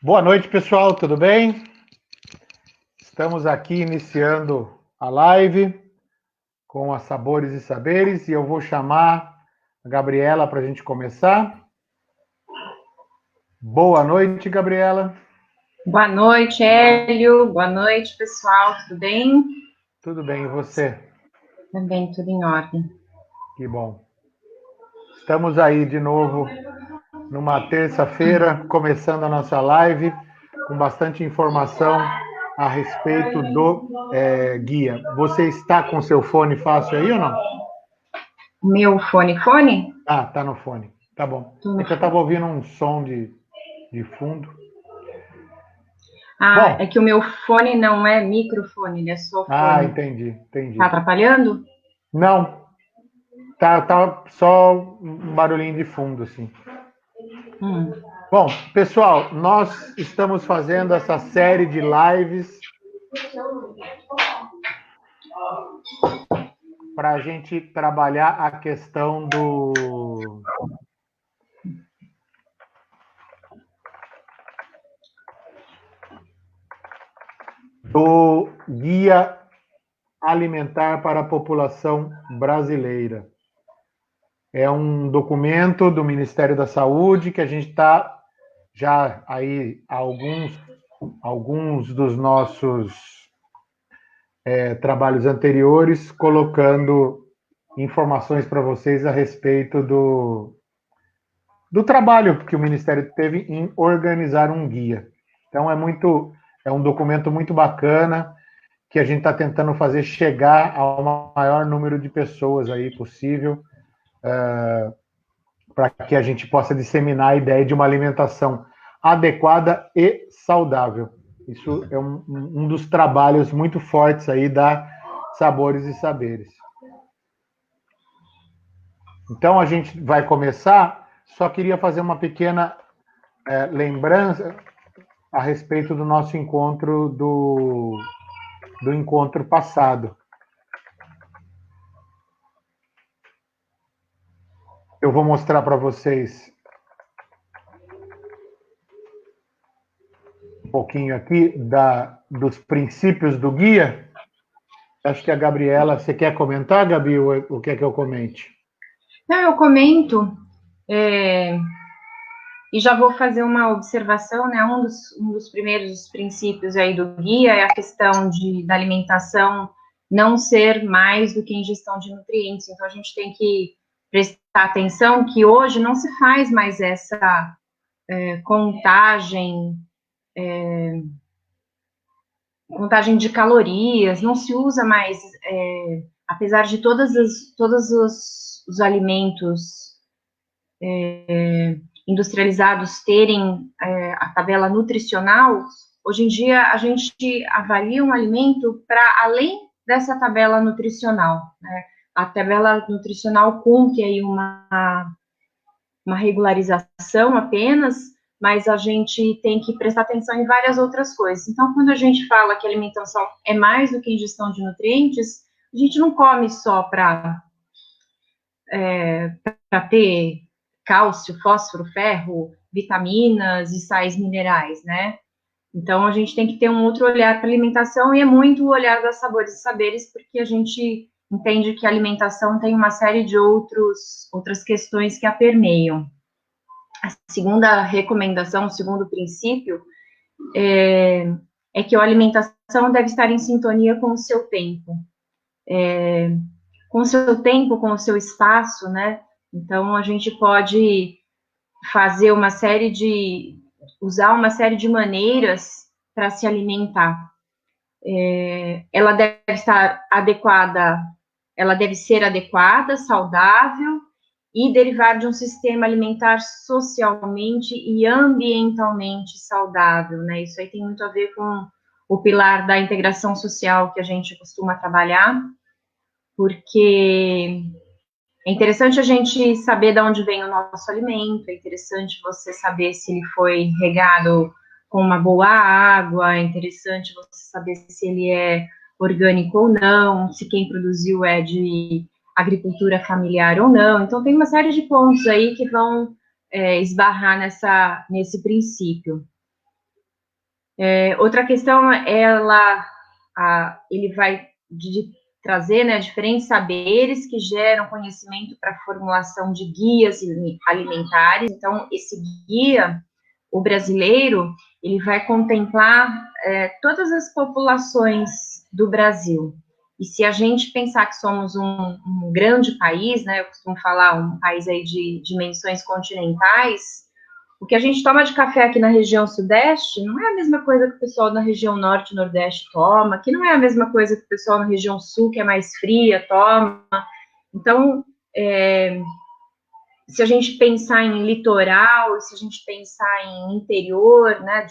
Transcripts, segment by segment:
Boa noite, pessoal, tudo bem? Estamos aqui iniciando a live com a Sabores e Saberes e eu vou chamar a Gabriela para a gente começar. Boa noite, Gabriela. Boa noite, Hélio. Boa noite, pessoal. Tudo bem? Tudo bem, e você? Também tudo em ordem. Que bom. Estamos aí de novo numa terça-feira, começando a nossa live com bastante informação a respeito do guia. Você está com seu fone fácil aí ou não? Meu fone? Ah, tá no fone. Tá bom. Tô É no que eu estava fone. ouvindo um som de fundo. Ah, é Bom, que o meu fone não é microfone, ele é só fone. Tá entendi. atrapalhando? Não, tá só um barulhinho de fundo, assim. Hum. Bom, pessoal, nós estamos fazendo essa série de lives para a gente trabalhar a questão do guia alimentar para a população brasileira. É um documento do Ministério da Saúde que a gente está já aí alguns dos nossos trabalhos anteriores colocando informações para vocês a respeito do trabalho que o Ministério teve em organizar um guia. Então é um documento muito bacana que a gente está tentando fazer chegar ao maior número de pessoas aí possível, para que a gente possa disseminar a ideia de uma alimentação adequada e saudável. Isso é um dos trabalhos muito fortes aí da Sabores e Saberes. Então a gente vai começar, só queria fazer uma pequena lembrança a respeito do nosso encontro do encontro passado. Eu vou mostrar para vocês um pouquinho aqui dos princípios do guia. Acho que a Gabriela, você quer comentar, Gabi, o que é que eu comente? Não, eu comento, e já vou fazer uma observação, né? Um dos primeiros princípios aí do guia é a questão da alimentação não ser mais do que ingestão de nutrientes. Então, a gente tem que prestar atenção que hoje não se faz mais essa contagem, contagem de calorias, não se usa mais, apesar de todos os alimentos industrializados terem a tabela nutricional, hoje em dia a gente avalia um alimento para além dessa tabela nutricional, né? A tabela nutricional cumpre aí uma regularização apenas, mas a gente tem que prestar atenção em várias outras coisas. Então, quando a gente fala que a alimentação é mais do que ingestão de nutrientes, a gente não come só para ter cálcio, fósforo, ferro, vitaminas e sais minerais, né? Então, a gente tem que ter um outro olhar para a alimentação, e é muito o olhar das Sabores e Saberes, porque a gente entende que a alimentação tem uma série de outras questões que a permeiam. A segunda recomendação, o segundo princípio, é que a alimentação deve estar em sintonia com o seu tempo. Com o seu tempo, com o seu espaço, né? Então, a gente pode fazer usar uma série de maneiras para se alimentar. Ela deve estar adequada, ela deve ser adequada, saudável e derivar de um sistema alimentar socialmente e ambientalmente saudável, né? Isso aí tem muito a ver com o pilar da integração social que a gente costuma trabalhar, porque é interessante a gente saber de onde vem o nosso alimento, é interessante você saber se ele foi regado com uma boa água, é interessante você saber se ele é orgânico ou não, se quem produziu é de agricultura familiar ou não. Então, tem uma série de pontos aí que vão esbarrar nesse princípio. Outra questão ele vai trazer, né, diferentes saberes que geram conhecimento para a formulação de guias alimentares. Então, esse guia, o brasileiro, ele vai contemplar todas as populações do Brasil. E se a gente pensar que somos um grande país, né, eu costumo falar um país aí de dimensões continentais, o que a gente toma de café aqui na região sudeste não é a mesma coisa que o pessoal na região norte e nordeste toma, que não é a mesma coisa que o pessoal na região sul, que é mais fria, toma. Então, se a gente pensar em litoral, se a gente pensar em interior, né,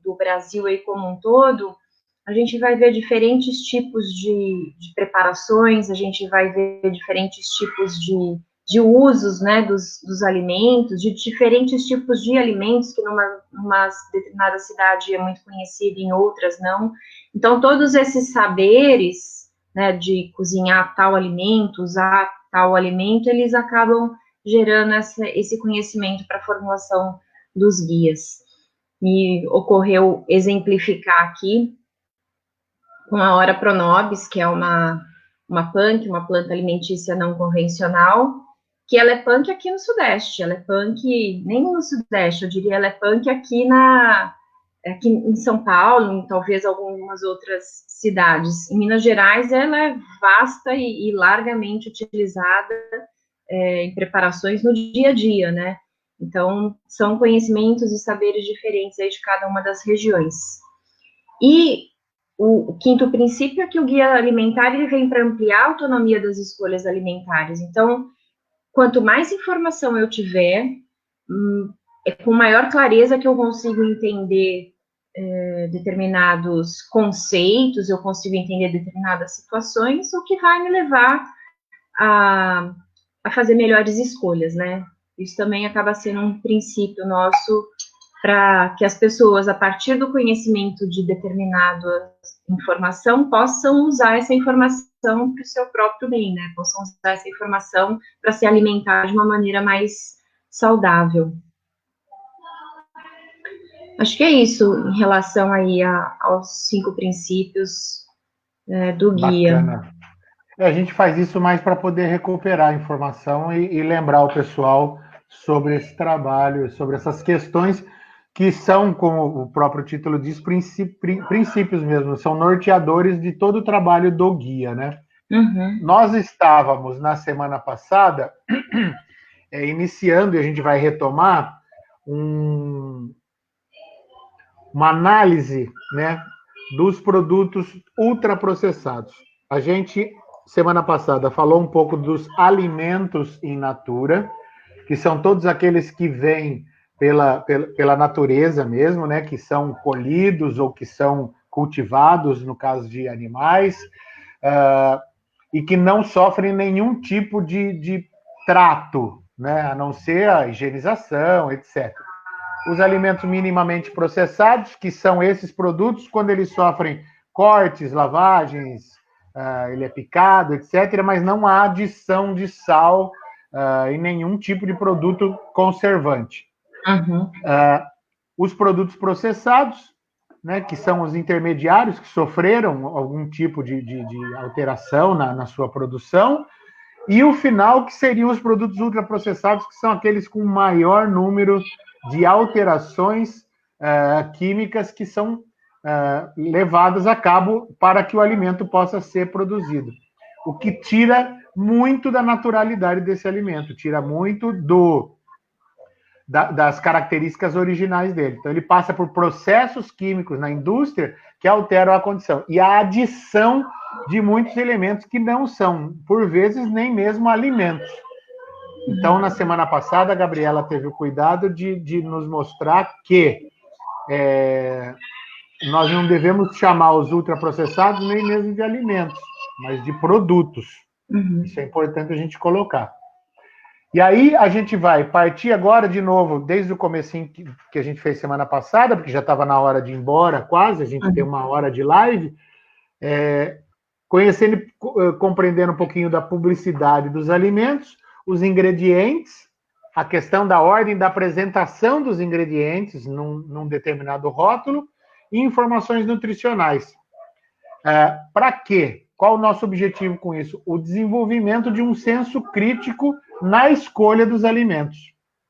do Brasil aí como um todo, a gente vai ver diferentes tipos de preparações, a gente vai ver diferentes tipos de usos, né, dos alimentos, de diferentes tipos de alimentos, que numa determinada cidade é muito conhecido, em outras não. Então, todos esses saberes, né, de cozinhar tal alimento, usar tal alimento, eles acabam gerando esse conhecimento para a formulação dos guias. Me ocorreu exemplificar aqui com a Ora Pronobis, que é uma punk, uma planta alimentícia não convencional, que ela é punk aqui no Sudeste, ela é punk nem no Sudeste, eu diria ela é punk aqui em São Paulo, talvez algumas outras cidades. Em Minas Gerais, ela é vasta e largamente utilizada em preparações no dia a dia, né? Então, são conhecimentos e saberes diferentes aí de cada uma das regiões. E o quinto princípio é que o guia alimentar ele vem para ampliar a autonomia das escolhas alimentares. Então, quanto mais informação eu tiver, é com maior clareza que eu consigo entender determinados conceitos, eu consigo entender determinadas situações, o que vai me levar a fazer melhores escolhas, né? Isso também acaba sendo um princípio nosso para que as pessoas, a partir do conhecimento de determinada informação, possam usar essa informação para o seu próprio bem, né? Possam usar essa informação para se alimentar de uma maneira mais saudável. Acho que é isso em relação aí aos 5 princípios do guia. Bacana. A gente faz isso mais para poder recuperar a informação e lembrar o pessoal sobre esse trabalho, sobre essas questões que são, como o próprio título diz, princípios mesmo, são norteadores de todo o trabalho do guia, né? Uhum. Nós estávamos, na semana passada, iniciando, e a gente vai retomar, uma análise, né, dos produtos ultraprocessados. A gente, semana passada, falou um pouco dos alimentos in natura, que são todos aqueles que vêm pela natureza mesmo, né, que são colhidos ou que são cultivados, no caso de animais, e que não sofrem nenhum tipo de trato, né, a não ser a higienização, etc. Os alimentos minimamente processados, que são esses produtos, quando eles sofrem cortes, lavagens, ele é picado, etc., mas não há adição de sal em nenhum tipo de produto conservante. Uhum. Os produtos processados, né, que são os intermediários que sofreram algum tipo de alteração na sua produção, e o final, que seriam os produtos ultraprocessados, que são aqueles com maior número de alterações químicas que são levadas a cabo para que o alimento possa ser produzido. O que tira muito da naturalidade desse alimento, tira muito das características originais dele. Então, ele passa por processos químicos na indústria que alteram a condição. E a adição de muitos elementos que não são, por vezes, nem mesmo alimentos. Então, na semana passada, a Gabriela teve o cuidado de nos mostrar que nós não devemos chamar os ultraprocessados nem mesmo de alimentos, mas de produtos. Uhum. Isso é importante a gente colocar. E aí a gente vai partir agora de novo, desde o comecinho que a gente fez semana passada, porque já estava na hora de ir embora quase, a gente tem 1 hora de live, conhecendo, compreendendo um pouquinho da publicidade dos alimentos, os ingredientes, a questão da ordem da apresentação dos ingredientes num determinado rótulo, e informações nutricionais. Para quê? Qual o nosso objetivo com isso? O desenvolvimento de um senso crítico na escolha dos alimentos.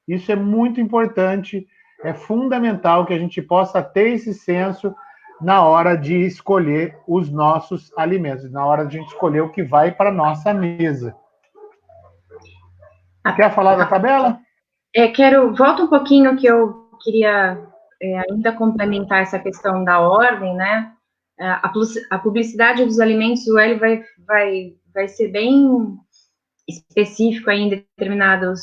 Isso é muito importante, é fundamental que a gente possa ter esse senso na hora de escolher os nossos alimentos, na hora de a gente escolher o que vai para a nossa mesa. Quer falar da tabela? Volta um pouquinho que eu queria ainda complementar essa questão da ordem, né? A publicidade dos alimentos, o Hélio vai ser bem específico aí em determinados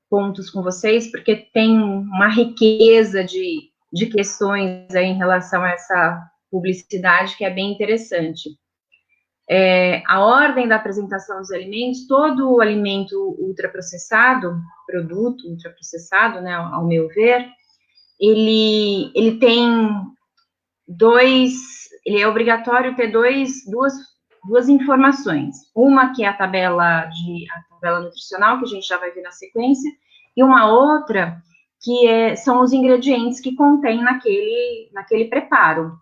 pontos com vocês, porque tem uma riqueza de questões aí em relação a essa publicidade que é bem interessante. A ordem da apresentação dos alimentos, todo o alimento ultraprocessado, produto ultraprocessado, né, ao meu ver, ele tem ele é obrigatório ter duas informações. Uma que é a tabela nutricional, que a gente já vai ver na sequência, e uma outra que são os ingredientes que contém naquele preparo.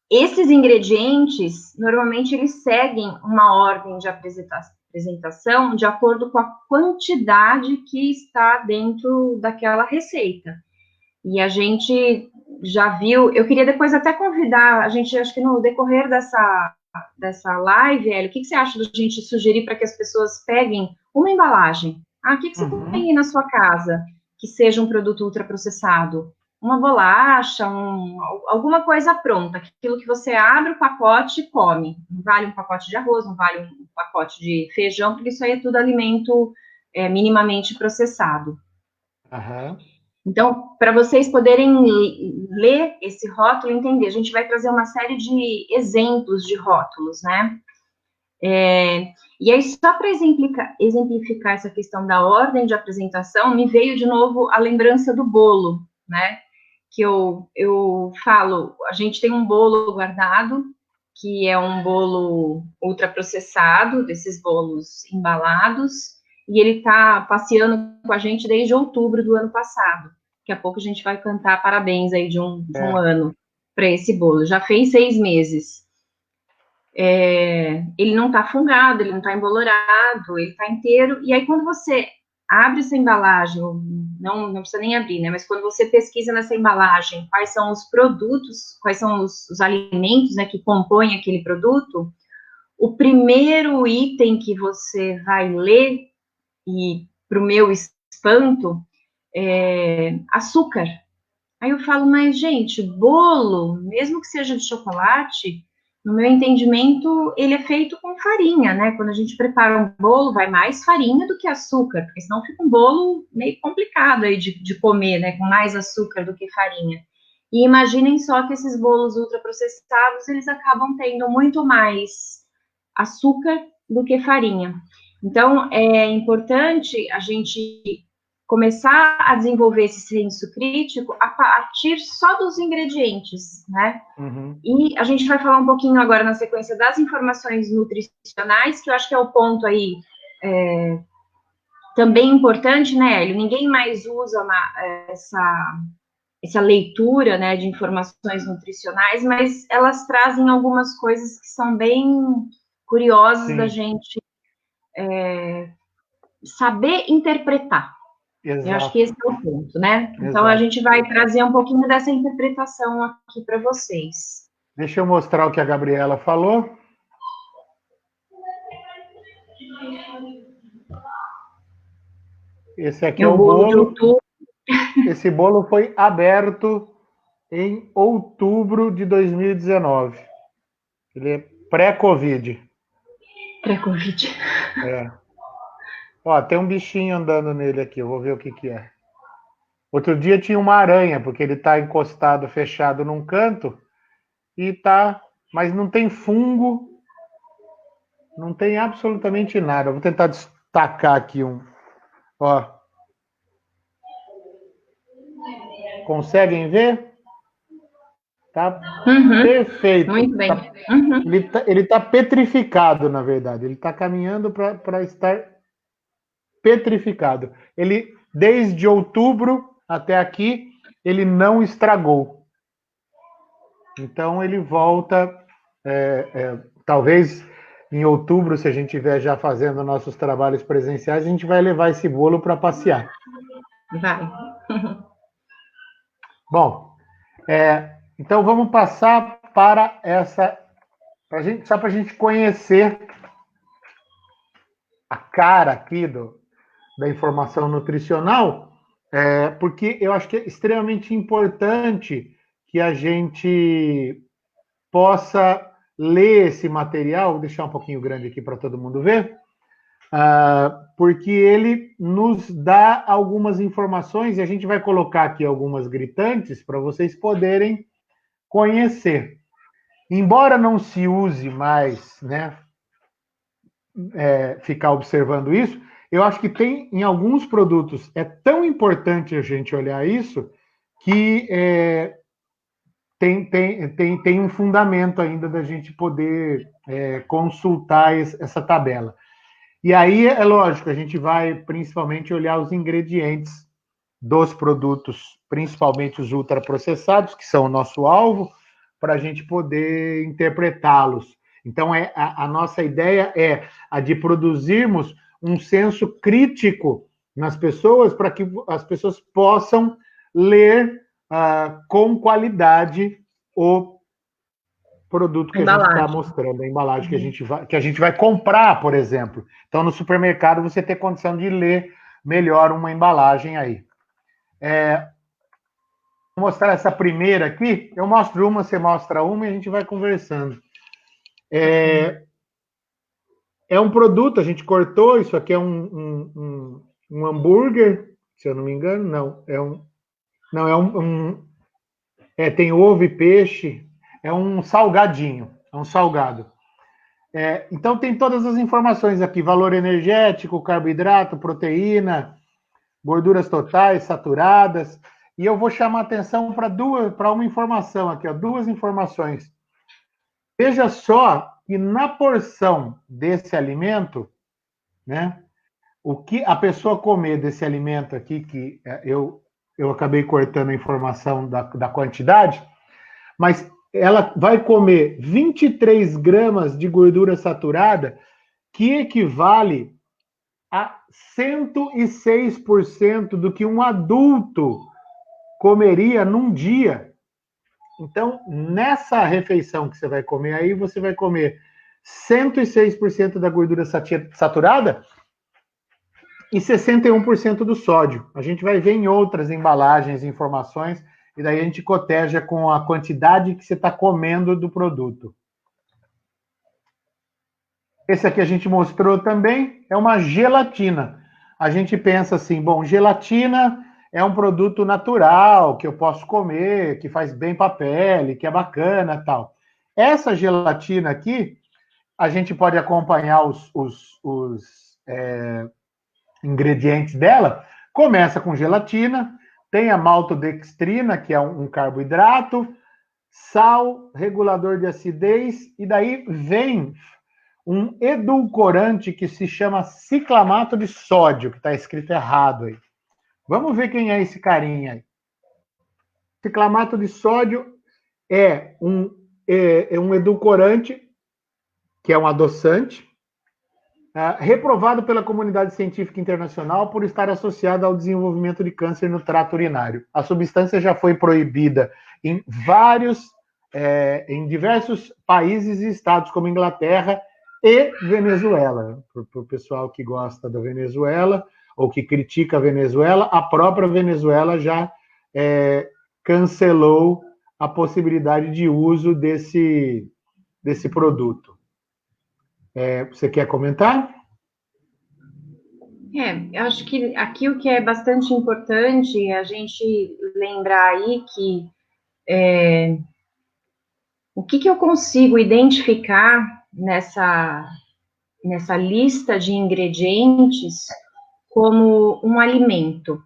Esses ingredientes, normalmente, eles seguem uma ordem de apresentação de acordo com a quantidade que está dentro daquela receita. E a gente já viu, eu queria depois até convidar, a gente, acho que no decorrer dessa live, Hélio, o que você acha da gente sugerir para que as pessoas peguem uma embalagem? O que você tem aí na sua casa que seja um produto ultraprocessado? Uma bolacha, alguma coisa pronta, aquilo que você abre o pacote e come. Não vale um pacote de arroz, não vale um pacote de feijão, porque isso aí é tudo alimento minimamente processado. Então, para vocês poderem ler esse rótulo e entender, a gente vai trazer uma série de exemplos de rótulos, né? E aí, só para exemplificar essa questão da ordem de apresentação, me veio de novo a lembrança do bolo, né? Que eu falo, a gente tem um bolo guardado, que é um bolo ultraprocessado, desses bolos embalados, e ele está passeando com a gente desde outubro do ano passado. Daqui a pouco a gente vai cantar parabéns aí de um ano para esse bolo. Já fez 6 meses. Ele não está fungado, ele não está embolorado, ele está inteiro. E aí, quando você abre essa embalagem, não precisa nem abrir, né? Mas quando você pesquisa nessa embalagem quais são os produtos, quais são os alimentos, né, que compõem aquele produto, o primeiro item que você vai ler, e para o meu espanto, é açúcar. Aí eu falo, mas gente, bolo, mesmo que seja de chocolate, no meu entendimento, ele é feito com farinha, né? Quando a gente prepara um bolo, vai mais farinha do que açúcar, porque senão fica um bolo meio complicado aí de comer, né? Com mais açúcar do que farinha. E imaginem só que esses bolos ultraprocessados, eles acabam tendo muito mais açúcar do que farinha. Então, é importante a gente começar a desenvolver esse senso crítico a partir só dos ingredientes, né? E a gente vai falar um pouquinho agora na sequência das informações nutricionais, que eu acho que é o ponto aí também importante, né, Hélio? Ninguém mais usa essa leitura, né, de informações nutricionais, mas elas trazem algumas coisas que são bem curiosas da gente saber interpretar. Exato. Eu acho que esse é o ponto, né? Então, a gente vai trazer um pouquinho dessa interpretação aqui para vocês. Deixa eu mostrar o que a Gabriela falou. Esse aqui é o bolo. Esse bolo foi aberto em outubro de 2019. Ele é pré-Covid. Pré-Covid. Ó, tem um bichinho andando nele aqui, eu vou ver o que é. Outro dia tinha uma aranha, porque ele está encostado, fechado num canto, mas não tem fungo, não tem absolutamente nada. Eu vou tentar destacar aqui ó. Conseguem ver? Tá perfeito. Muito bem. Ele tá petrificado, na verdade. Ele está caminhando para estar petrificado. Ele, desde outubro até aqui, ele não estragou. Então, ele volta, talvez em outubro, se a gente estiver já fazendo nossos trabalhos presenciais, a gente vai levar esse bolo para passear. Vai. Bom, então vamos passar para essa, só para a gente conhecer a cara aqui da informação nutricional, porque eu acho que é extremamente importante que a gente possa ler esse material, vou deixar um pouquinho grande aqui para todo mundo ver, porque ele nos dá algumas informações e a gente vai colocar aqui algumas gritantes para vocês poderem conhecer. Embora não se use mais, né, ficar observando isso, eu acho que tem em alguns produtos, é tão importante a gente olhar isso, que tem um fundamento ainda da gente poder consultar essa tabela. E aí, é lógico, a gente vai principalmente olhar os ingredientes dos produtos, principalmente os ultraprocessados, que são o nosso alvo, para a gente poder interpretá-los. Então, a nossa ideia é a de produzirmos um senso crítico nas pessoas, para que as pessoas possam ler com qualidade o produto que a gente está mostrando, a embalagem que a gente vai comprar, por exemplo. Então, no supermercado, você tem condição de ler melhor uma embalagem aí. Vou mostrar essa primeira aqui. Eu mostro uma, você mostra uma e a gente vai conversando. É um produto, a gente cortou, isso aqui é um hambúrguer, se eu não me engano, tem ovo e peixe, é um salgadinho, é um salgado. Então tem todas as informações aqui, valor energético, carboidrato, proteína, gorduras totais, saturadas, e eu vou chamar atenção para uma informação aqui, ó, duas informações. Veja só que na porção desse alimento, né, o que a pessoa comer desse alimento aqui, que eu acabei cortando a informação da quantidade, mas ela vai comer 23 gramas de gordura saturada, que equivale a 106% do que um adulto comeria num dia. Então, nessa refeição que você vai comer aí, você vai comer 106% da gordura saturada e 61% do sódio. A gente vai ver em outras embalagens, informações, e daí a gente coteja com a quantidade que você está comendo do produto. Esse aqui a gente mostrou também, é uma gelatina. A gente pensa assim, bom, gelatina é um produto natural, que eu posso comer, que faz bem para a pele, que é bacana, tal. Essa gelatina aqui, a gente pode acompanhar os ingredientes dela. Começa com gelatina, tem a maltodextrina, que é um carboidrato, sal, regulador de acidez, e daí vem um edulcorante que se chama ciclamato de sódio, que está escrito errado aí. Vamos ver quem é esse carinha aí. Ciclamato de sódio é um edulcorante, que é um adoçante, reprovado pela comunidade científica internacional por estar associado ao desenvolvimento de câncer no trato urinário. A substância já foi proibida em diversos países e estados, como Inglaterra e Venezuela. Para o pessoal que gosta da Venezuela ou que critica a Venezuela, a própria Venezuela já cancelou a possibilidade de uso desse produto. Você quer comentar? Eu acho que aqui o que é bastante importante é a gente lembrar aí que o que eu consigo identificar nessa lista de ingredientes como um alimento.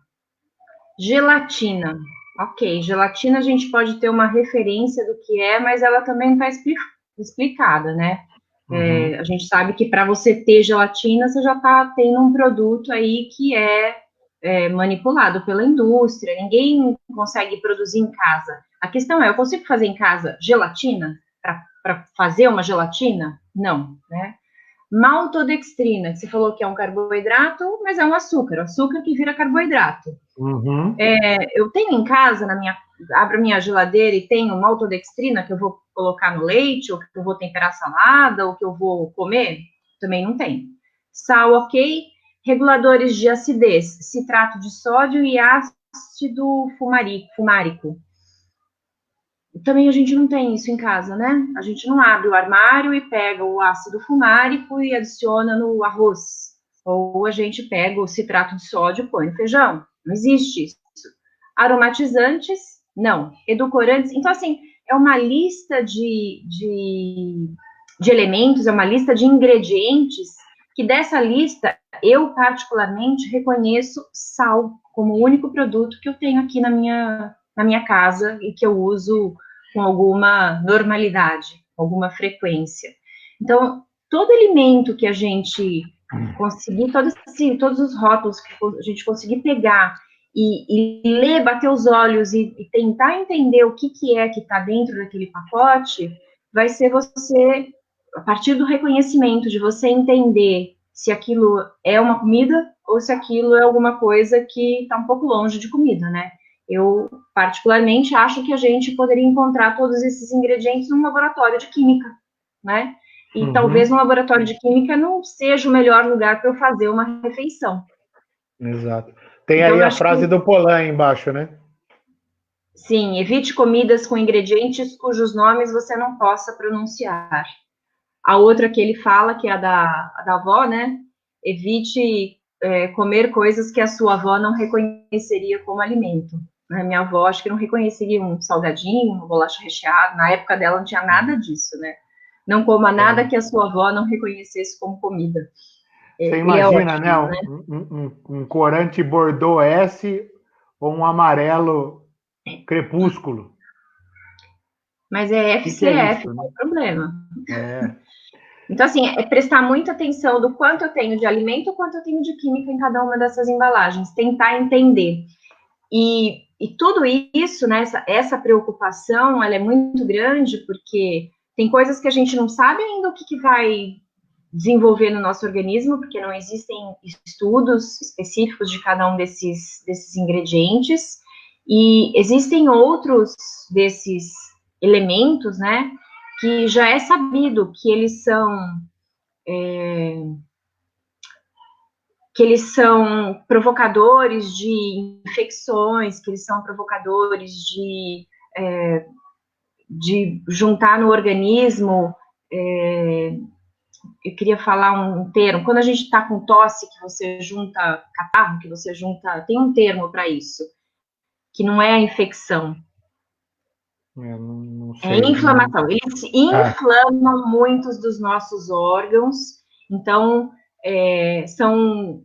Gelatina. Ok, gelatina a gente pode ter uma referência do que é, mas ela também não está explicada, né? A gente sabe que para você ter gelatina, você já está tendo um produto aí que é manipulado pela indústria, ninguém consegue produzir em casa. A questão é, eu consigo fazer em casa gelatina? Para fazer uma gelatina? Não, né? Maltodextrina, que você falou que é um carboidrato, mas é um açúcar, açúcar que vira carboidrato. Uhum. Eu tenho em casa, abro a minha geladeira e tenho maltodextrina que eu vou colocar no leite, ou que eu vou temperar salada, ou que eu vou comer? Também não tem. Sal, ok. Reguladores de acidez, citrato de sódio e ácido fumárico. Também a gente não tem isso em casa, né? A gente não abre o armário e pega o ácido fumárico e adiciona no arroz. Ou a gente pega o citrato de sódio e põe no feijão. Não existe isso. Aromatizantes, não. Edulcorantes. Então, assim, é uma lista de elementos, é uma lista de ingredientes que dessa lista eu particularmente reconheço sal como o único produto que eu tenho aqui na minha casa e que eu uso com alguma normalidade, alguma frequência. Então, todo alimento que a gente conseguir, todos os rótulos que a gente conseguir pegar e ler, bater os olhos e tentar entender o que é que está dentro daquele pacote, vai ser você, a partir do reconhecimento, de você entender se aquilo é uma comida ou se aquilo é alguma coisa que está um pouco longe de comida, né? Eu, particularmente, acho que a gente poderia encontrar todos esses ingredientes num laboratório de química, né? E talvez um laboratório de química não seja o melhor lugar para eu fazer uma refeição. Exato. Tem Então, aí eu a acho frase do Polan aí embaixo, né? sim, evite comidas com ingredientes cujos nomes você não possa pronunciar. A outra que ele fala, que é a da avó, né? Evite comer coisas que a sua avó não reconheceria como alimento. A minha avó, acho que não reconheceria um salgadinho, uma bolacha recheada. Na época dela não tinha nada disso, né? Não coma nada que a sua avó não reconhecesse como comida. Você E é imagina, né? ótimo, né? Um corante Bordeaux S ou um amarelo crepúsculo. Mas é O que é FCF, isso, né? qual é o problema? É. Então, assim, é prestar muita atenção do quanto eu tenho de alimento, quanto eu tenho de química em cada uma dessas embalagens, tentar entender. E tudo isso, né, essa preocupação, ela é muito grande, porque tem coisas que a gente não sabe ainda o que vai desenvolver no nosso organismo, porque não existem estudos específicos de cada um desses ingredientes, e existem outros desses elementos, né, que já é sabido que eles são provocadores de infecções, que eles são provocadores de juntar no organismo. Eu queria falar um termo. Quando a gente está com tosse, que você junta catarro, que você junta. Tem um termo para isso, que não é a infecção. Não É sei. inflamação. Eles inflamam muitos dos nossos órgãos. Então,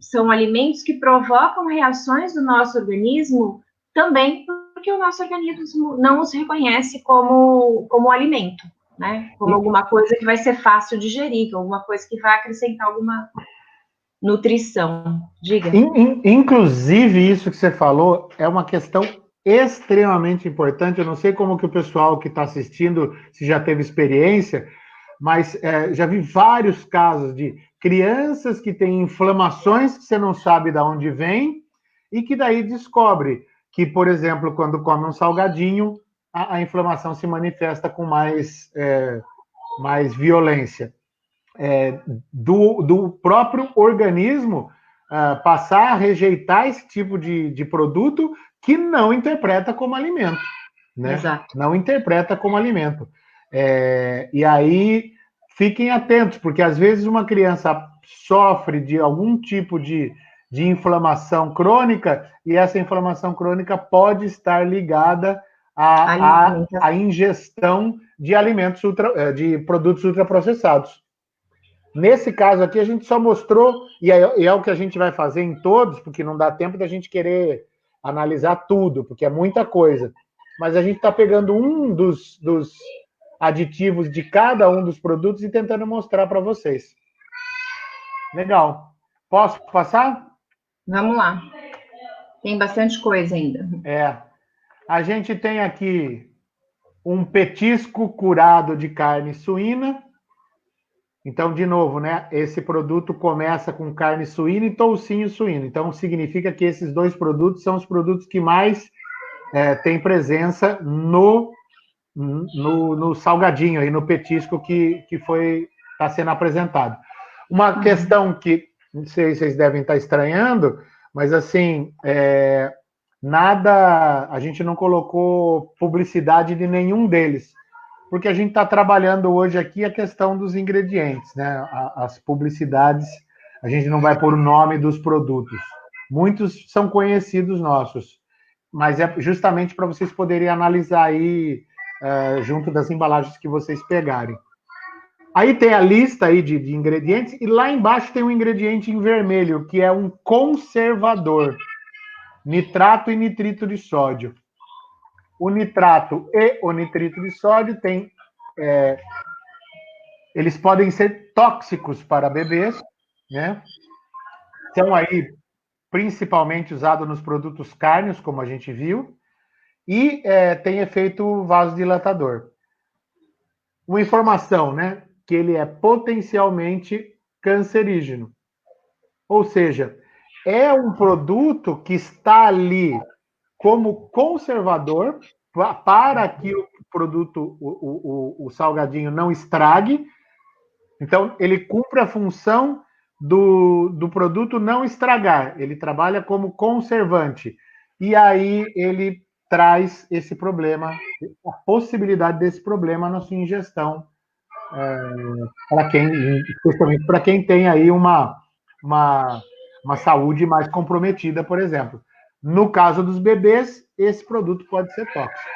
são alimentos que provocam reações do nosso organismo também porque o nosso organismo não os reconhece como alimento, né? Como alguma coisa que vai ser fácil de digerir, alguma coisa que vai acrescentar alguma nutrição. Diga. Inclusive, isso que você falou é uma questão extremamente importante. Eu não sei como que o pessoal que está assistindo, se já teve experiência, mas já vi vários casos de crianças que têm inflamações que você não sabe de onde vem e que daí descobre que, por exemplo, quando come um salgadinho, a inflamação se manifesta com mais violência. Do próprio organismo passar a rejeitar esse tipo de produto que não interpreta como alimento, né? Exato. Não interpreta como alimento. E aí, fiquem atentos, porque às vezes uma criança sofre de algum tipo de inflamação crônica e essa inflamação crônica pode estar ligada à ingestão de alimentos de produtos ultraprocessados. Nesse caso aqui, a gente só mostrou, e é o que a gente vai fazer em todos, porque não dá tempo da gente querer analisar tudo, porque é muita coisa. Mas a gente está pegando um dos aditivos de cada um dos produtos e tentando mostrar para vocês. Legal. Posso passar? Vamos lá. Tem bastante coisa ainda. A gente tem aqui um petisco curado de carne suína. Então, de novo, né? Esse produto começa com carne suína e toucinho suíno. Então, significa que esses dois produtos são os produtos que mais têm presença no salgadinho, aí, no petisco que está sendo apresentado. Uma questão que, não sei se vocês devem estar estranhando, mas assim, nada, a gente não colocou publicidade de nenhum deles, porque a gente está trabalhando hoje aqui a questão dos ingredientes, né? As publicidades, a gente não vai pôr o nome dos produtos. Muitos são conhecidos nossos, mas é justamente para vocês poderem analisar aí junto das embalagens que vocês pegarem. Aí tem a lista aí de ingredientes, e lá embaixo tem um ingrediente em vermelho, que é um conservador, nitrato e nitrito de sódio. O nitrato e o nitrito de sódio eles podem ser tóxicos para bebês, né? São aí principalmente usados nos produtos cárneos, como a gente viu, e tem efeito vasodilatador. Uma informação, né? Que ele é potencialmente cancerígeno. Ou seja, é um produto que está ali como conservador para que o produto, o salgadinho, não estrague. Então, ele cumpre a função do produto não estragar. Ele trabalha como conservante. E aí ele traz esse problema, a possibilidade desse problema na sua ingestão, especialmente para quem tem aí uma saúde mais comprometida, por exemplo. No caso dos bebês, esse produto pode ser tóxico.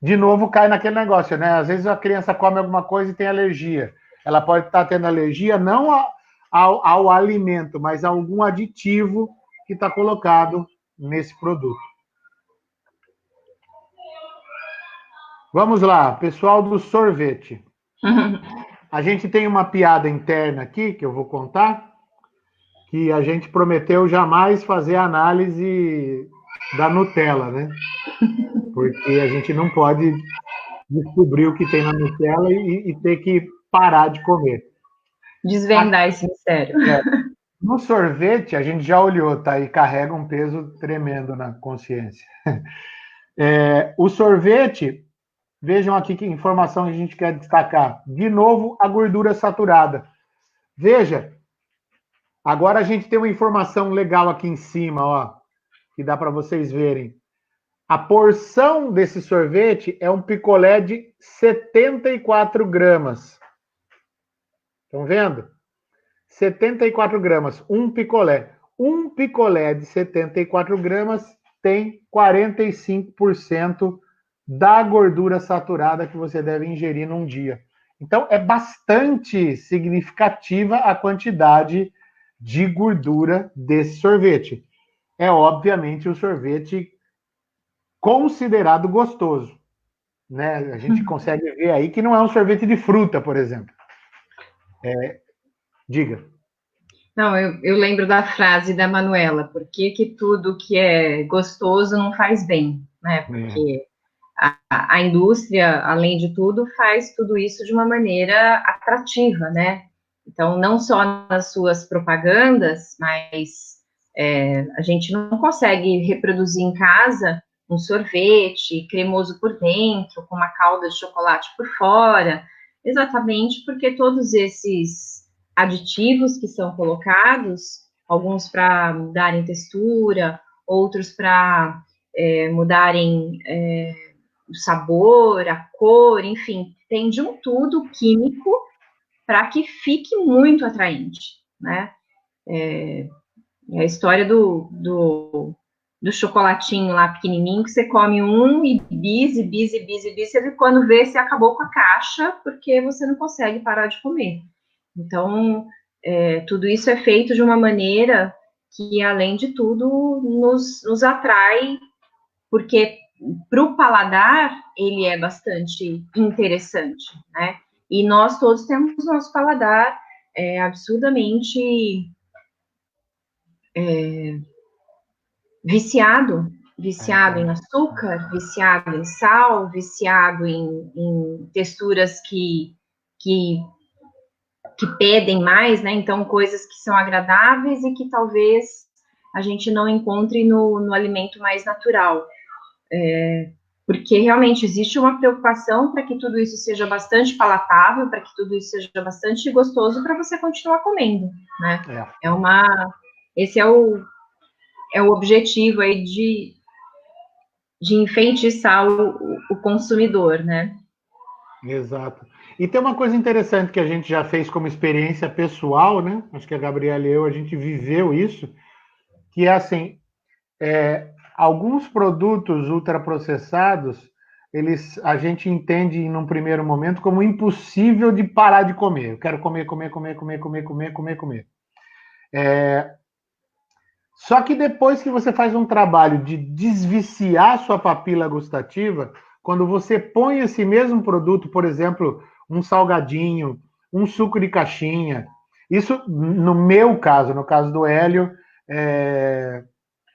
De novo, cai naquele negócio, né? Às vezes a criança come alguma coisa e tem alergia. Ela pode estar tendo alergia não ao alimento, mas a algum aditivo que está colocado nesse produto. Vamos lá, pessoal do sorvete. A gente tem uma piada interna aqui, que eu vou contar, que a gente prometeu jamais fazer análise da Nutella, né? Porque a gente não pode descobrir o que tem na Nutella e ter que parar de comer. Desvendar esse mistério. No sorvete, a gente já olhou, tá? E carrega um peso tremendo na consciência. O sorvete, vejam aqui que informação a gente quer destacar. De novo, a gordura saturada. Veja, agora a gente tem uma informação legal aqui em cima, ó, que dá para vocês verem. A porção desse sorvete é um picolé de 74 gramas. Estão vendo? 74 gramas, um picolé. Um picolé de 74 gramas tem 45% da gordura saturada que você deve ingerir num dia. Então, é bastante significativa a quantidade de gordura desse sorvete. É, obviamente, um sorvete considerado gostoso, né? A gente consegue ver aí que não é um sorvete de fruta, por exemplo. Diga. Não, eu lembro da frase da Manuela, por que que tudo que é gostoso não faz bem, né? Porque a indústria, além de tudo, faz tudo isso de uma maneira atrativa, né? Então, não só nas suas propagandas, mas a gente não consegue reproduzir em casa um sorvete cremoso por dentro, com uma calda de chocolate por fora, exatamente porque todos esses aditivos que são colocados, alguns para mudarem textura, outros para mudarem o sabor, a cor, enfim, tem de um tudo químico para que fique muito atraente, né? É a história do chocolatinho lá pequenininho, que você come um e você quando vê, você acabou com a caixa, porque você não consegue parar de comer. Então, tudo isso é feito de uma maneira que, além de tudo, nos atrai, porque para o paladar, ele é bastante interessante, né? E nós todos temos nosso paladar absurdamente viciado viciado em açúcar, viciado em sal, viciado em texturas que pedem mais, né? Então, coisas que são agradáveis e que talvez a gente não encontre no alimento mais natural. Porque realmente existe uma preocupação para que tudo isso seja bastante palatável, para que tudo isso seja bastante gostoso para você continuar comendo, né? Esse é o objetivo aí de enfeitiçar o consumidor, né? Exato. E tem uma coisa interessante que a gente já fez como experiência pessoal, né? Acho que a Gabriela e eu, a gente viveu isso, que é assim, alguns produtos ultraprocessados, a gente entende num primeiro momento como impossível de parar de comer. Eu quero comer, comer, comer, comer, comer, comer, comer, comer. Só que depois que você faz um trabalho de desviciar sua papila gustativa, quando você põe esse mesmo produto, por exemplo, um salgadinho, um suco de caixinha, isso no meu caso, no caso do Hélio,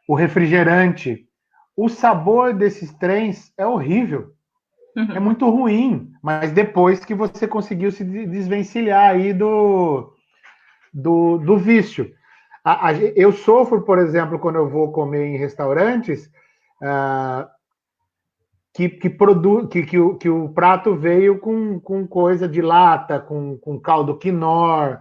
o refrigerante, o sabor desses trens é horrível, é muito ruim, mas depois que você conseguiu se desvencilhar aí do vício. Eu sofro, por exemplo, quando eu vou comer em restaurantes que o prato veio com coisa de lata, com caldo quinor,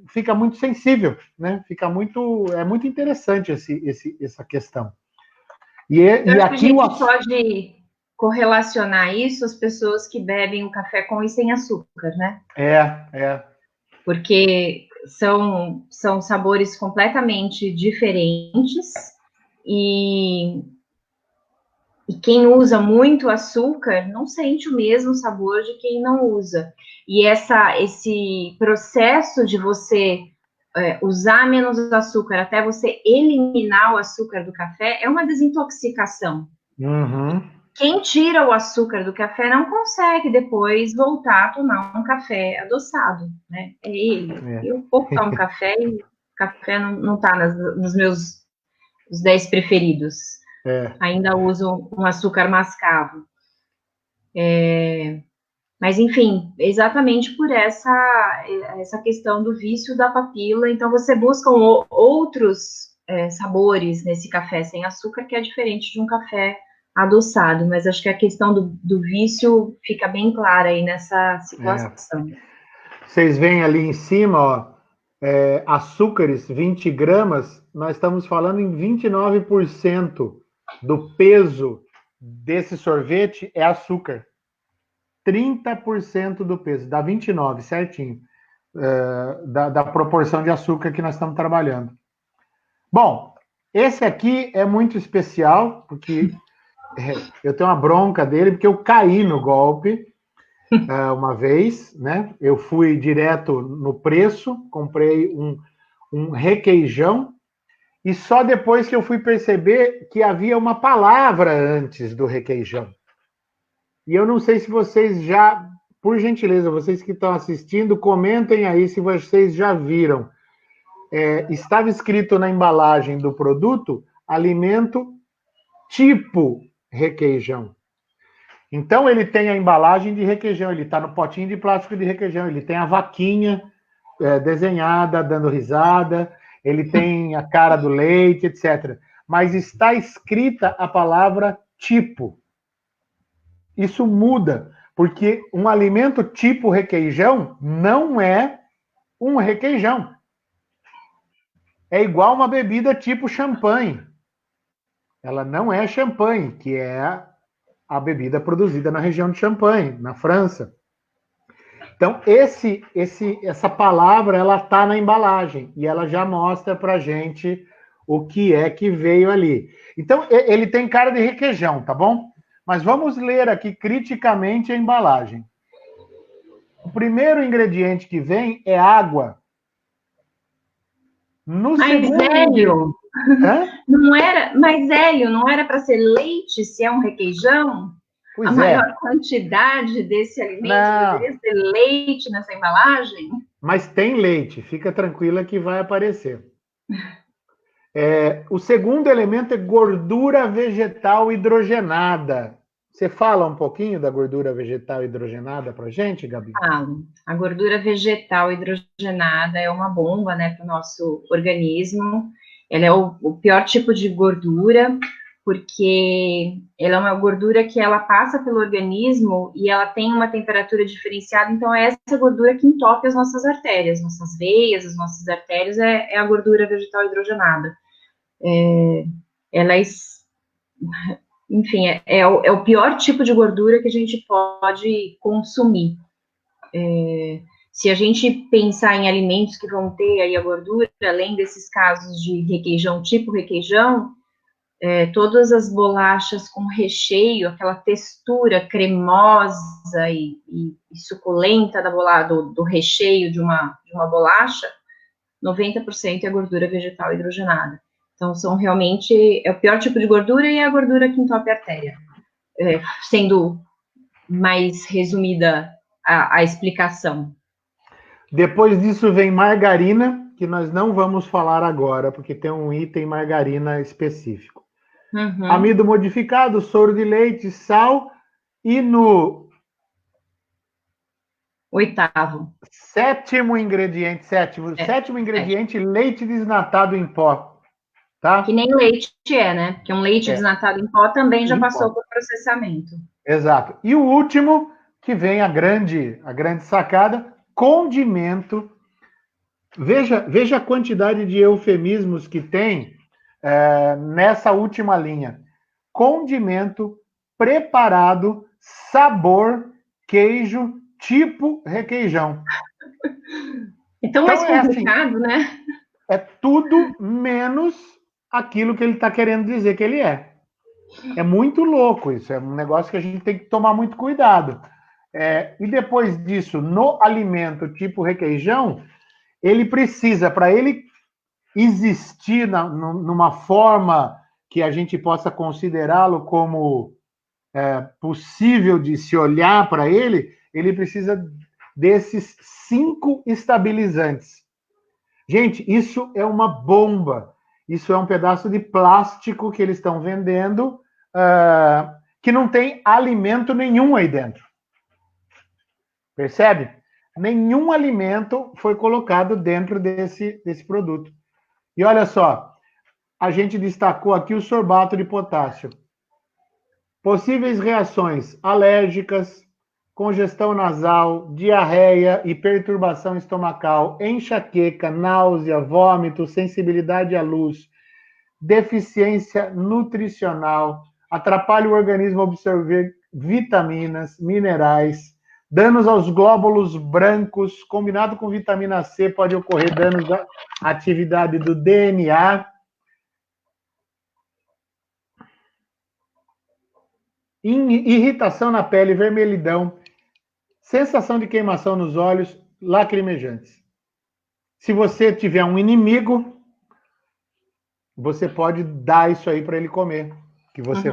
fica muito sensível, né? É muito interessante essa questão. Eu E acho que a aqui gente pode correlacionar isso às pessoas que bebem o café com e sem açúcar, né? Porque são sabores completamente diferentes e quem usa muito açúcar não sente o mesmo sabor de quem não usa. E esse processo de você usar menos açúcar até você eliminar o açúcar do café é uma desintoxicação. Uhum. Quem tira o açúcar do café não consegue depois voltar a tomar um café adoçado, né? É ele. Eu pouco tomo café e café não está nos meus os 10 preferidos. Ainda uso um açúcar mascavo. Mas, enfim, exatamente por essa questão do vício da papila. Então, você busca outros sabores nesse café sem açúcar, que é diferente de um café adoçado. Mas acho que a questão do vício fica bem clara aí nessa situação. Vocês veem ali em cima, ó, açúcares, 20 gramas, nós estamos falando em 29% do peso desse sorvete é açúcar. 30% do peso, dá 29, certinho, da proporção de açúcar que nós estamos trabalhando. Bom, esse aqui é muito especial, porque eu tenho uma bronca dele, porque eu caí no golpe uma vez, né? Eu fui direto no preço, comprei um requeijão, e só depois que eu fui perceber que havia uma palavra antes do requeijão. E eu não sei se vocês já, por gentileza, vocês que estão assistindo, comentem aí se vocês já viram. Estava escrito na embalagem do produto, alimento tipo requeijão. Então ele tem a embalagem de requeijão, ele está no potinho de plástico de requeijão, ele tem a vaquinha desenhada, dando risada, ele tem a cara do leite, etc. Mas está escrita a palavra tipo. Isso muda, porque um alimento tipo requeijão não é um requeijão. É igual uma bebida tipo champanhe. Ela não é champanhe, que é a bebida produzida na região de Champagne, na França. Então, essa palavra, ela está na embalagem e ela já mostra para a gente o que é que veio ali. Então, ele tem cara de requeijão, tá bom? Mas vamos ler aqui criticamente a embalagem. O primeiro ingrediente que vem é água. Hélio, mas Hélio, não era para ser leite se é um requeijão? Pois a maior quantidade desse alimento deveria ser leite nessa embalagem? Mas tem leite, fica tranquila que vai aparecer. O segundo elemento é gordura vegetal hidrogenada. Você fala um pouquinho da gordura vegetal hidrogenada para a gente, Gabi? A gordura vegetal hidrogenada é uma bomba, né, para o nosso organismo. Ela é o pior tipo de gordura, porque ela é uma gordura que ela passa pelo organismo e ela tem uma temperatura diferenciada, então é essa gordura que entope as nossas artérias, nossas veias, as nossas artérias, é a gordura vegetal hidrogenada. Ela é, enfim, é o pior tipo de gordura que a gente pode consumir. Se a gente pensar em alimentos que vão ter aí a gordura, além desses casos de requeijão, tipo requeijão, todas as bolachas com recheio, aquela textura cremosa e suculenta do recheio de uma bolacha, 90% é gordura vegetal hidrogenada. Então, são realmente, é o pior tipo de gordura e é a gordura que entope a artéria. Sendo mais resumida a explicação. Depois disso vem margarina, que nós não vamos falar agora, porque tem um item margarina específico. Uhum. Amido modificado, soro de leite, sal e no sétimo ingrediente, leite desnatado em pó. Tá? Que nem leite né? Porque um leite desnatado em pó também já passou por processamento. Exato. E o último, que vem a grande sacada, condimento. Veja a quantidade de eufemismos que tem nessa última linha. Condimento, preparado, sabor, queijo, tipo requeijão. Então mais complicado, assim, né? É tudo menos aquilo que ele está querendo dizer que ele é. É muito louco isso, é um negócio que a gente tem que tomar muito cuidado. E depois disso, no alimento tipo requeijão, ele precisa, para ele existir numa forma que a gente possa considerá-lo como possível de se olhar para ele, ele precisa desses 5 estabilizantes. Gente, isso é uma bomba. Isso é um pedaço de plástico que eles estão vendendo que não tem alimento nenhum aí dentro. Percebe? Nenhum alimento foi colocado dentro desse produto. E olha só, a gente destacou aqui o sorbato de potássio. Possíveis reações alérgicas, congestão nasal, diarreia e perturbação estomacal, enxaqueca, náusea, vômito, sensibilidade à luz, deficiência nutricional, atrapalha o organismo a absorver vitaminas, minerais, danos aos glóbulos brancos, combinado com vitamina C, pode ocorrer danos à atividade do DNA. Irritação na pele, vermelhidão, sensação de queimação nos olhos, lacrimejantes. Se você tiver um inimigo, você pode dar isso aí para ele comer, que você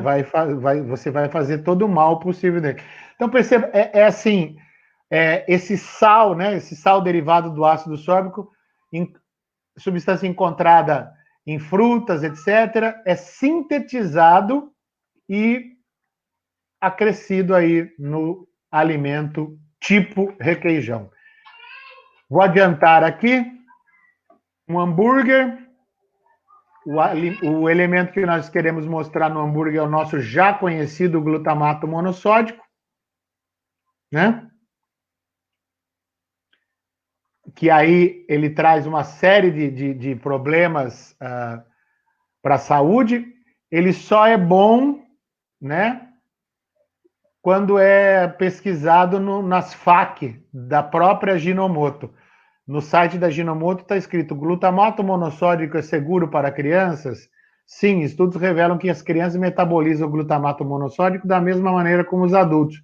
vai fazer todo o mal possível dele. Então, perceba, assim, esse sal, né, esse sal derivado do ácido sórbico, substância encontrada em frutas, etc., é sintetizado e acrescido aí no alimento tipo requeijão. Vou adiantar aqui, um hambúrguer, o elemento que nós queremos mostrar no hambúrguer é o nosso já conhecido glutamato monossódico, né? Que aí ele traz uma série de problemas para a saúde. Ele só é bom, né, quando é pesquisado nas FAQ da própria Ajinomoto. No site da Ajinomoto está escrito: glutamato monossódico é seguro para crianças? Sim, estudos revelam que as crianças metabolizam o glutamato monossódico da mesma maneira como os adultos.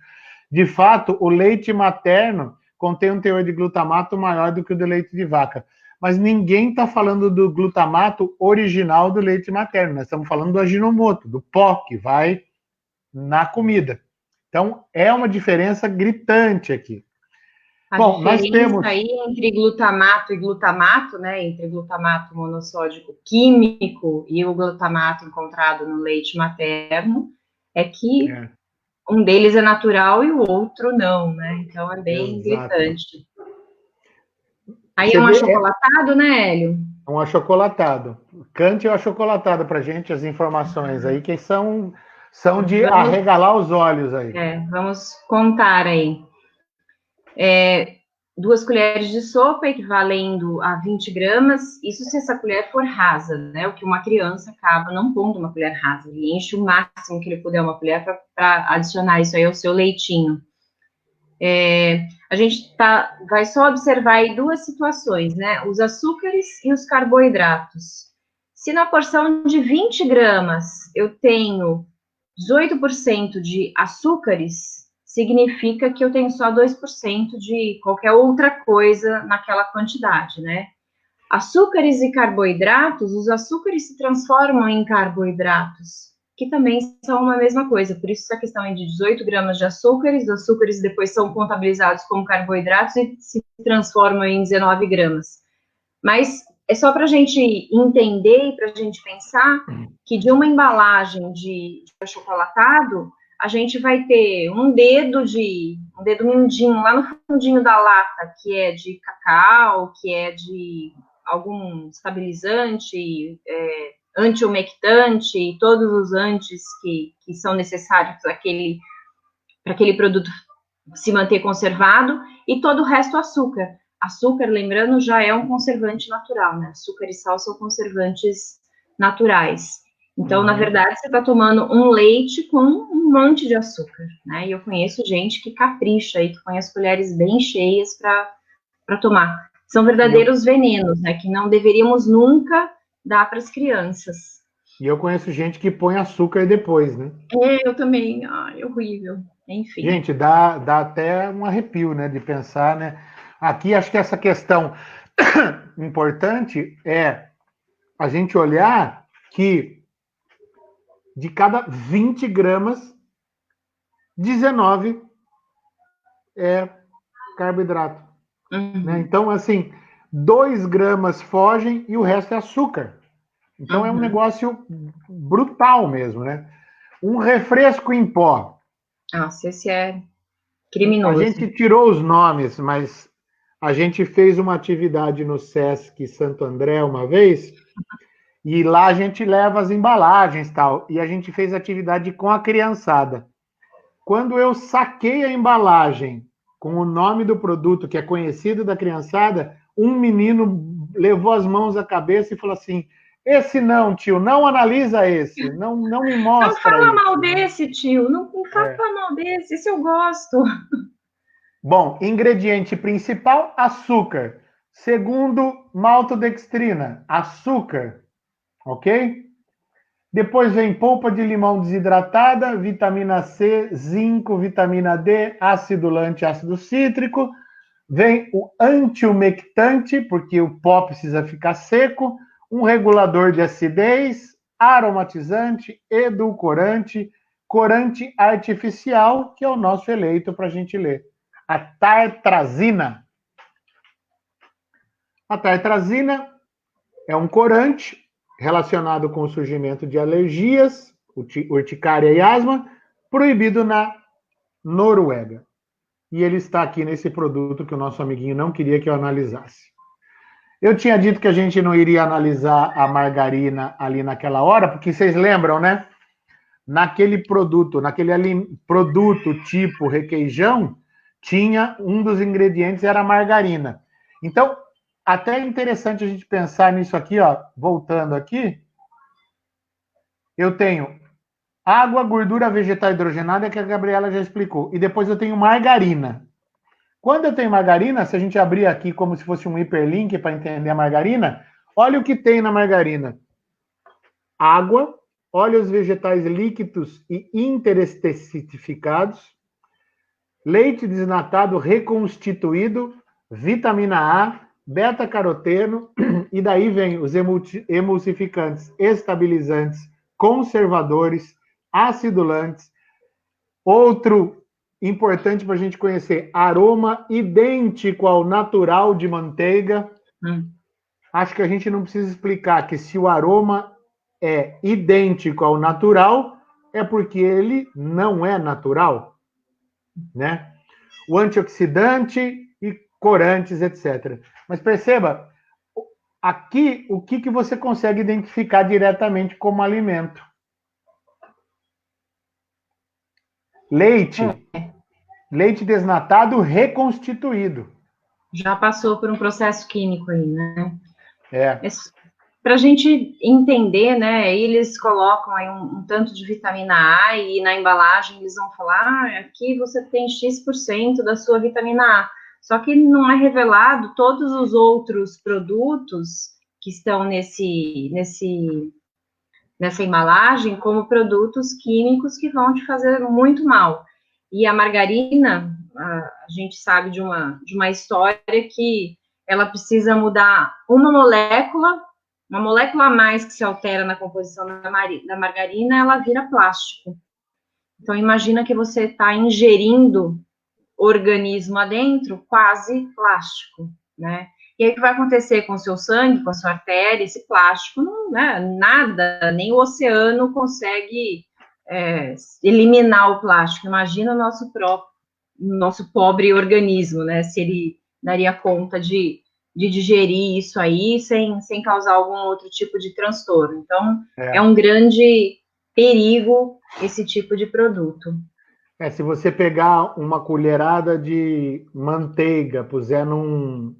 De fato, o leite materno contém um teor de glutamato maior do que o do leite de vaca. Mas ninguém está falando do glutamato original do leite materno. Nós estamos falando do Ajinomoto, do pó que vai na comida. Então, é uma diferença gritante aqui. A Bom, nós diferença temos... aí entre glutamato e glutamato, né, entre glutamato monossódico químico e o glutamato encontrado no leite materno, é que É, um deles é natural e o outro não, né? Então é bem exato. gritante. Aí é Você um vê, achocolatado, né, Hélio? um achocolatado. Cante o achocolatado para gente as informações aí, que são de Vamos, arregalar os olhos aí. vamos contar aí. 2 colheres de sopa, equivalendo a 20 gramas, isso se essa colher for rasa, né? O que uma criança acaba não pondo uma colher rasa, ele enche o máximo que ele puder uma colher para adicionar isso aí ao seu leitinho. A gente vai só observar aí 2 situações, né? Os açúcares e os carboidratos. Se na porção de 20 gramas eu tenho 18% de açúcares, significa que eu tenho só 2% de qualquer outra coisa naquela quantidade, né? Açúcares e carboidratos, os açúcares se transformam em carboidratos, que também são uma mesma coisa. Por isso, essa questão é de 18 gramas de açúcares, os açúcares depois são contabilizados como carboidratos e se transformam em 19 gramas. Mas é só para a gente entender e para a gente pensar que de uma embalagem de achocolatado, a gente vai ter um dedo mindinho lá no fundinho da lata, que é de cacau, que é de algum estabilizante, antiumectante, todos os antes que são necessários para aquele produto se manter conservado, e todo o resto açúcar. Açúcar, lembrando, já é um conservante natural, né? Açúcar e sal são conservantes naturais. Então, na verdade, você está tomando um leite com um monte de açúcar, né? E eu conheço gente que capricha aí, que põe as colheres bem cheias para tomar. São verdadeiros venenos, né? Que não deveríamos nunca dar para as crianças. E eu conheço gente que põe açúcar depois, né? Eu também. Ai, horrível. Enfim. Gente, dá até um arrepio, né, de pensar, né? Aqui, acho que essa questão importante é a gente olhar que de cada 20 gramas, 19 é carboidrato. Né? Então, assim, 2 gramas fogem e o resto é açúcar. Então, é um negócio brutal mesmo, né? Um refresco em pó. Nossa, esse é A criminoso. gente tirou os nomes, mas a gente fez uma atividade no Sesc Santo André uma vez, e lá a gente leva as embalagens e tal, e a gente fez atividade com a criançada. Quando eu saquei a embalagem com o nome do produto, que é conhecido da criançada, um menino levou as mãos à cabeça e falou assim: esse não, tio, não analisa esse, não me Não mostra fala isso. mal desse, tio. Não fala mal desse. Esse eu gosto. Bom, ingrediente principal, açúcar. Segundo, maltodextrina, açúcar, ok? Depois vem polpa de limão desidratada, vitamina C, zinco, vitamina D, acidulante, ácido cítrico. Vem o antiumectante, porque o pó precisa ficar seco, um regulador de acidez, aromatizante, edulcorante, corante artificial, que é o nosso eleito para a gente ler. A tartrazina. A tartrazina é um corante relacionado com o surgimento de alergias, urticária e asma, proibido na Noruega. E ele está aqui nesse produto que o nosso amiguinho não queria que eu analisasse. Eu tinha dito que a gente não iria analisar a margarina ali naquela hora, porque vocês lembram, né? Naquele produto tipo requeijão, tinha um dos ingredientes era a margarina. Então, até é interessante a gente pensar nisso aqui, ó, voltando aqui. Eu tenho água, gordura vegetal hidrogenada, que a Gabriela já explicou. E depois eu tenho margarina. Quando eu tenho margarina, se a gente abrir aqui como se fosse um hiperlink para entender a margarina, olha o que tem na margarina: água, óleos vegetais líquidos e interestecificados, leite desnatado reconstituído, vitamina A, beta-caroteno, e daí vem os emulsificantes, estabilizantes, conservadores, acidulantes. Outro importante para a gente conhecer. Aroma idêntico ao natural de manteiga. Acho que a gente não precisa explicar que se o aroma é idêntico ao natural, é porque ele não é natural, né? O antioxidante e corantes, etc. Mas perceba, aqui, o que você consegue identificar diretamente como alimento? Leite. Leite desnatado reconstituído. Já passou por um processo químico aí, né? É. Para a gente entender, né? Eles colocam aí um tanto de vitamina A e na embalagem eles vão falar: aqui você tem X% da sua vitamina A. Só que não é revelado todos os outros produtos que estão nessa embalagem como produtos químicos que vão te fazer muito mal. E a margarina, a gente sabe de uma história que ela precisa mudar uma molécula a mais que se altera na composição da margarina, ela vira plástico. Então, imagina que você está ingerindo organismo adentro, quase plástico, né? E aí o que vai acontecer com o seu sangue, com a sua artéria, esse plástico, não, né, nada, nem o oceano consegue eliminar o plástico. Imagina o nosso pobre organismo, né? Se ele daria conta de digerir isso aí sem causar algum outro tipo de transtorno. Então, é um grande perigo esse tipo de produto. Se você pegar uma colherada de manteiga, puser num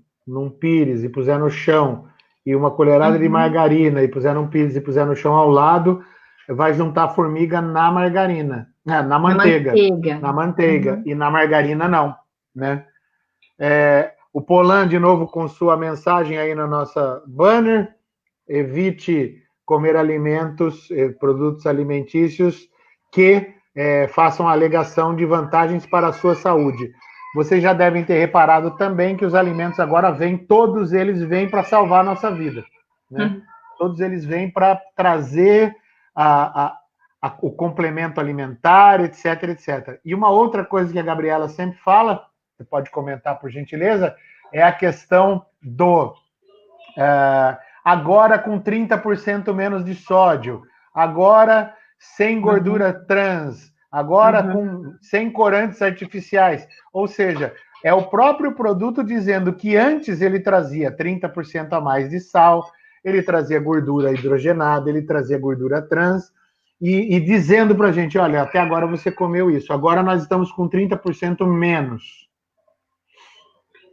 pires e puser no chão, e uma colherada de margarina e puser num pires e puser no chão ao lado, vai juntar formiga na margarina, na manteiga. Na manteiga. E na margarina não, né? O Polan, de novo, com sua mensagem aí na nossa banner: evite comer alimentos, produtos alimentícios que façam alegação de vantagens para a sua saúde. Vocês já devem ter reparado também que os alimentos agora todos eles vêm para salvar a nossa vida, né? Todos eles vêm para trazer o complemento alimentar, etc, etc. E uma outra coisa que a Gabriela sempre fala, você pode comentar por gentileza, é a questão do agora com 30% menos de sódio, agora sem gordura trans, agora sem corantes artificiais. Ou seja, é o próprio produto dizendo que antes ele trazia 30% a mais de sal, ele trazia gordura hidrogenada, ele trazia gordura trans, e dizendo para a gente: olha, até agora você comeu isso, agora nós estamos com 30% menos.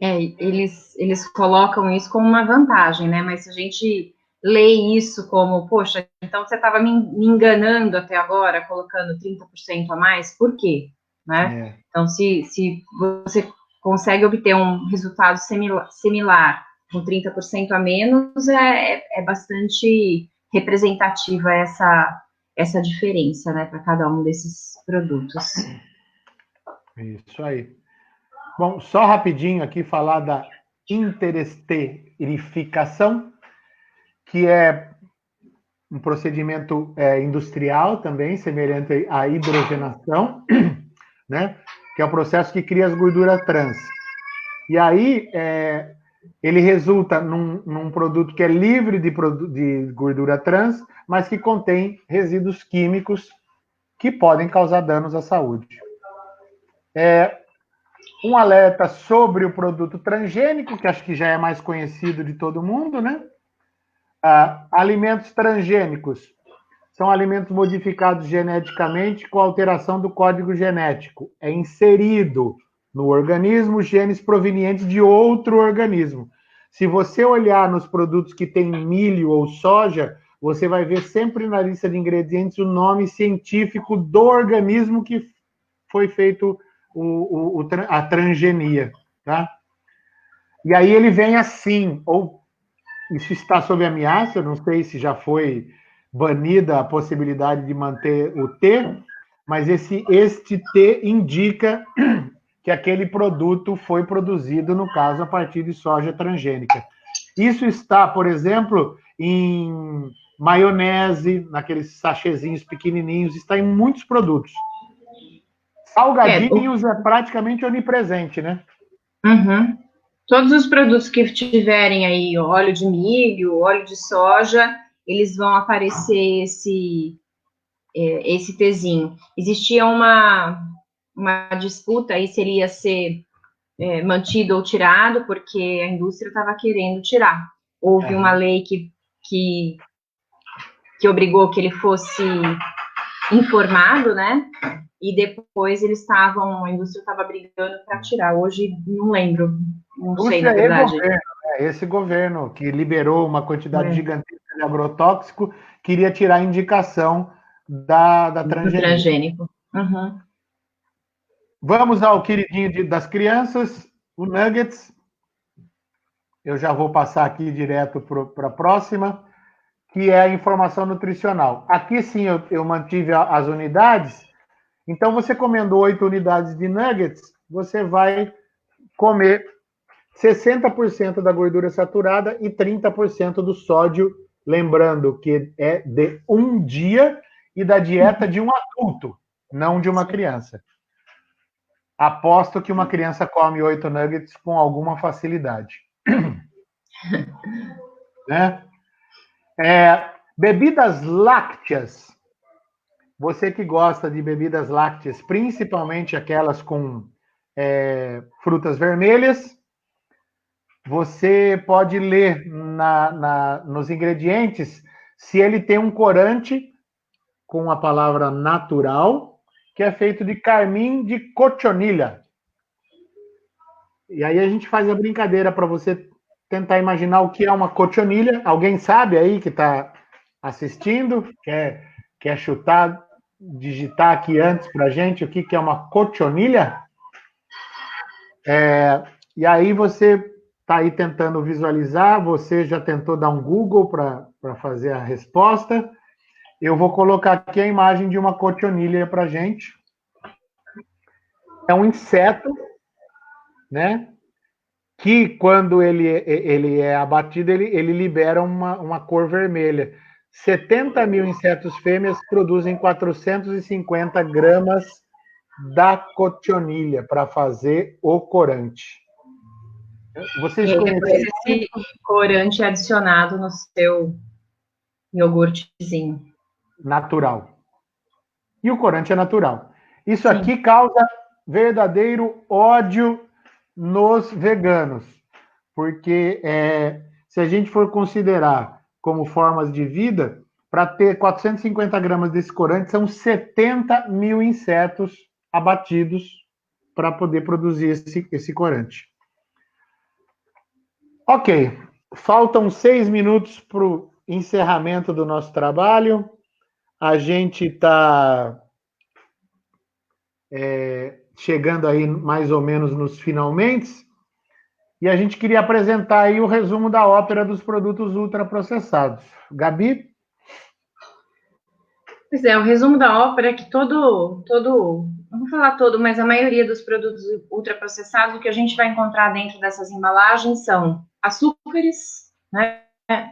Eles colocam isso como uma vantagem, né? Mas se a gente lê isso como, poxa, então você estava me enganando até agora, colocando 30% a mais, por quê? Né? Então, se você consegue obter um resultado similar com 30% a menos, é bastante representativa essa diferença, né, para cada um desses produtos. Isso aí. Bom, só rapidinho aqui falar da interesterificação, que é um procedimento industrial também, semelhante à hidrogenação, né? Que é o processo que cria as gorduras trans. E aí, ele resulta num produto que é livre de gordura trans, mas que contém resíduos químicos que podem causar danos à saúde. Um alerta sobre o produto transgênico, que acho que já é mais conhecido de todo mundo, né? Alimentos transgênicos são alimentos modificados geneticamente com alteração do código genético. É inserido no organismo genes provenientes de outro organismo. Se você olhar nos produtos que tem milho ou soja, você vai ver sempre na lista de ingredientes o nome científico do organismo que foi feito a transgenia, tá? E aí ele vem assim, ou isso está sob ameaça, não sei se já foi banida a possibilidade de manter o T, mas este T indica que aquele produto foi produzido, no caso, a partir de soja transgênica. Isso está, por exemplo, em maionese, naqueles sachêzinhos pequenininhos, está em muitos produtos. Salgadinhos é praticamente onipresente, né? Uhum. Todos os produtos que tiverem aí, óleo de milho, óleo de soja, eles vão aparecer esse Tzinho. Existia uma disputa aí se ele ia ser mantido ou tirado, porque a indústria estava querendo tirar. Houve uma lei que obrigou que ele fosse informado, né? E depois a indústria estava brigando para tirar. Hoje não lembro, não sei, na verdade. Governo, né? Esse governo que liberou uma quantidade gigantesca de agrotóxico queria tirar a indicação da transgênico. Uhum. Vamos ao queridinho das crianças, o Nuggets. Eu já vou passar aqui direto para a próxima, que é a informação nutricional. Aqui sim eu mantive as unidades. Então, você comendo 8 unidades de nuggets, você vai comer 60% da gordura saturada e 30% do sódio, lembrando que é de um dia e da dieta de um adulto, não de uma criança. Aposto que uma criança come 8 nuggets com alguma facilidade. Né? Bebidas lácteas. Você que gosta de bebidas lácteas, principalmente aquelas com frutas vermelhas, você pode ler nos ingredientes se ele tem um corante com a palavra natural, que é feito de carmim de cochonilha. E aí a gente faz a brincadeira para você tentar imaginar o que é uma cochonilha. Alguém sabe aí que está assistindo? Quer chutar, digitar aqui antes para a gente o que é uma cochonilha? E aí você está aí tentando visualizar, você já tentou dar um Google para fazer a resposta. Eu vou colocar aqui a imagem de uma cochonilha para a gente. É um inseto, né? Que quando ele é abatido, ele libera uma cor vermelha. 70 mil insetos fêmeas produzem 450 gramas da cochonilha para fazer o corante. Vocês conhecem? Esse corante é adicionado no seu iogurtezinho. Natural. E o corante é natural. Isso aqui causa verdadeiro ódio nos veganos, porque se a gente for considerar como formas de vida, para ter 450 gramas desse corante, são 70 mil insetos abatidos para poder produzir esse corante. Ok, faltam 6 minutos para o encerramento do nosso trabalho. A gente está chegando aí mais ou menos nos finalmente. E a gente queria apresentar aí o resumo da ópera dos produtos ultraprocessados. Gabi? Pois é, o resumo da ópera é que não vou falar todo, mas a maioria dos produtos ultraprocessados, o que a gente vai encontrar dentro dessas embalagens são açúcares, né,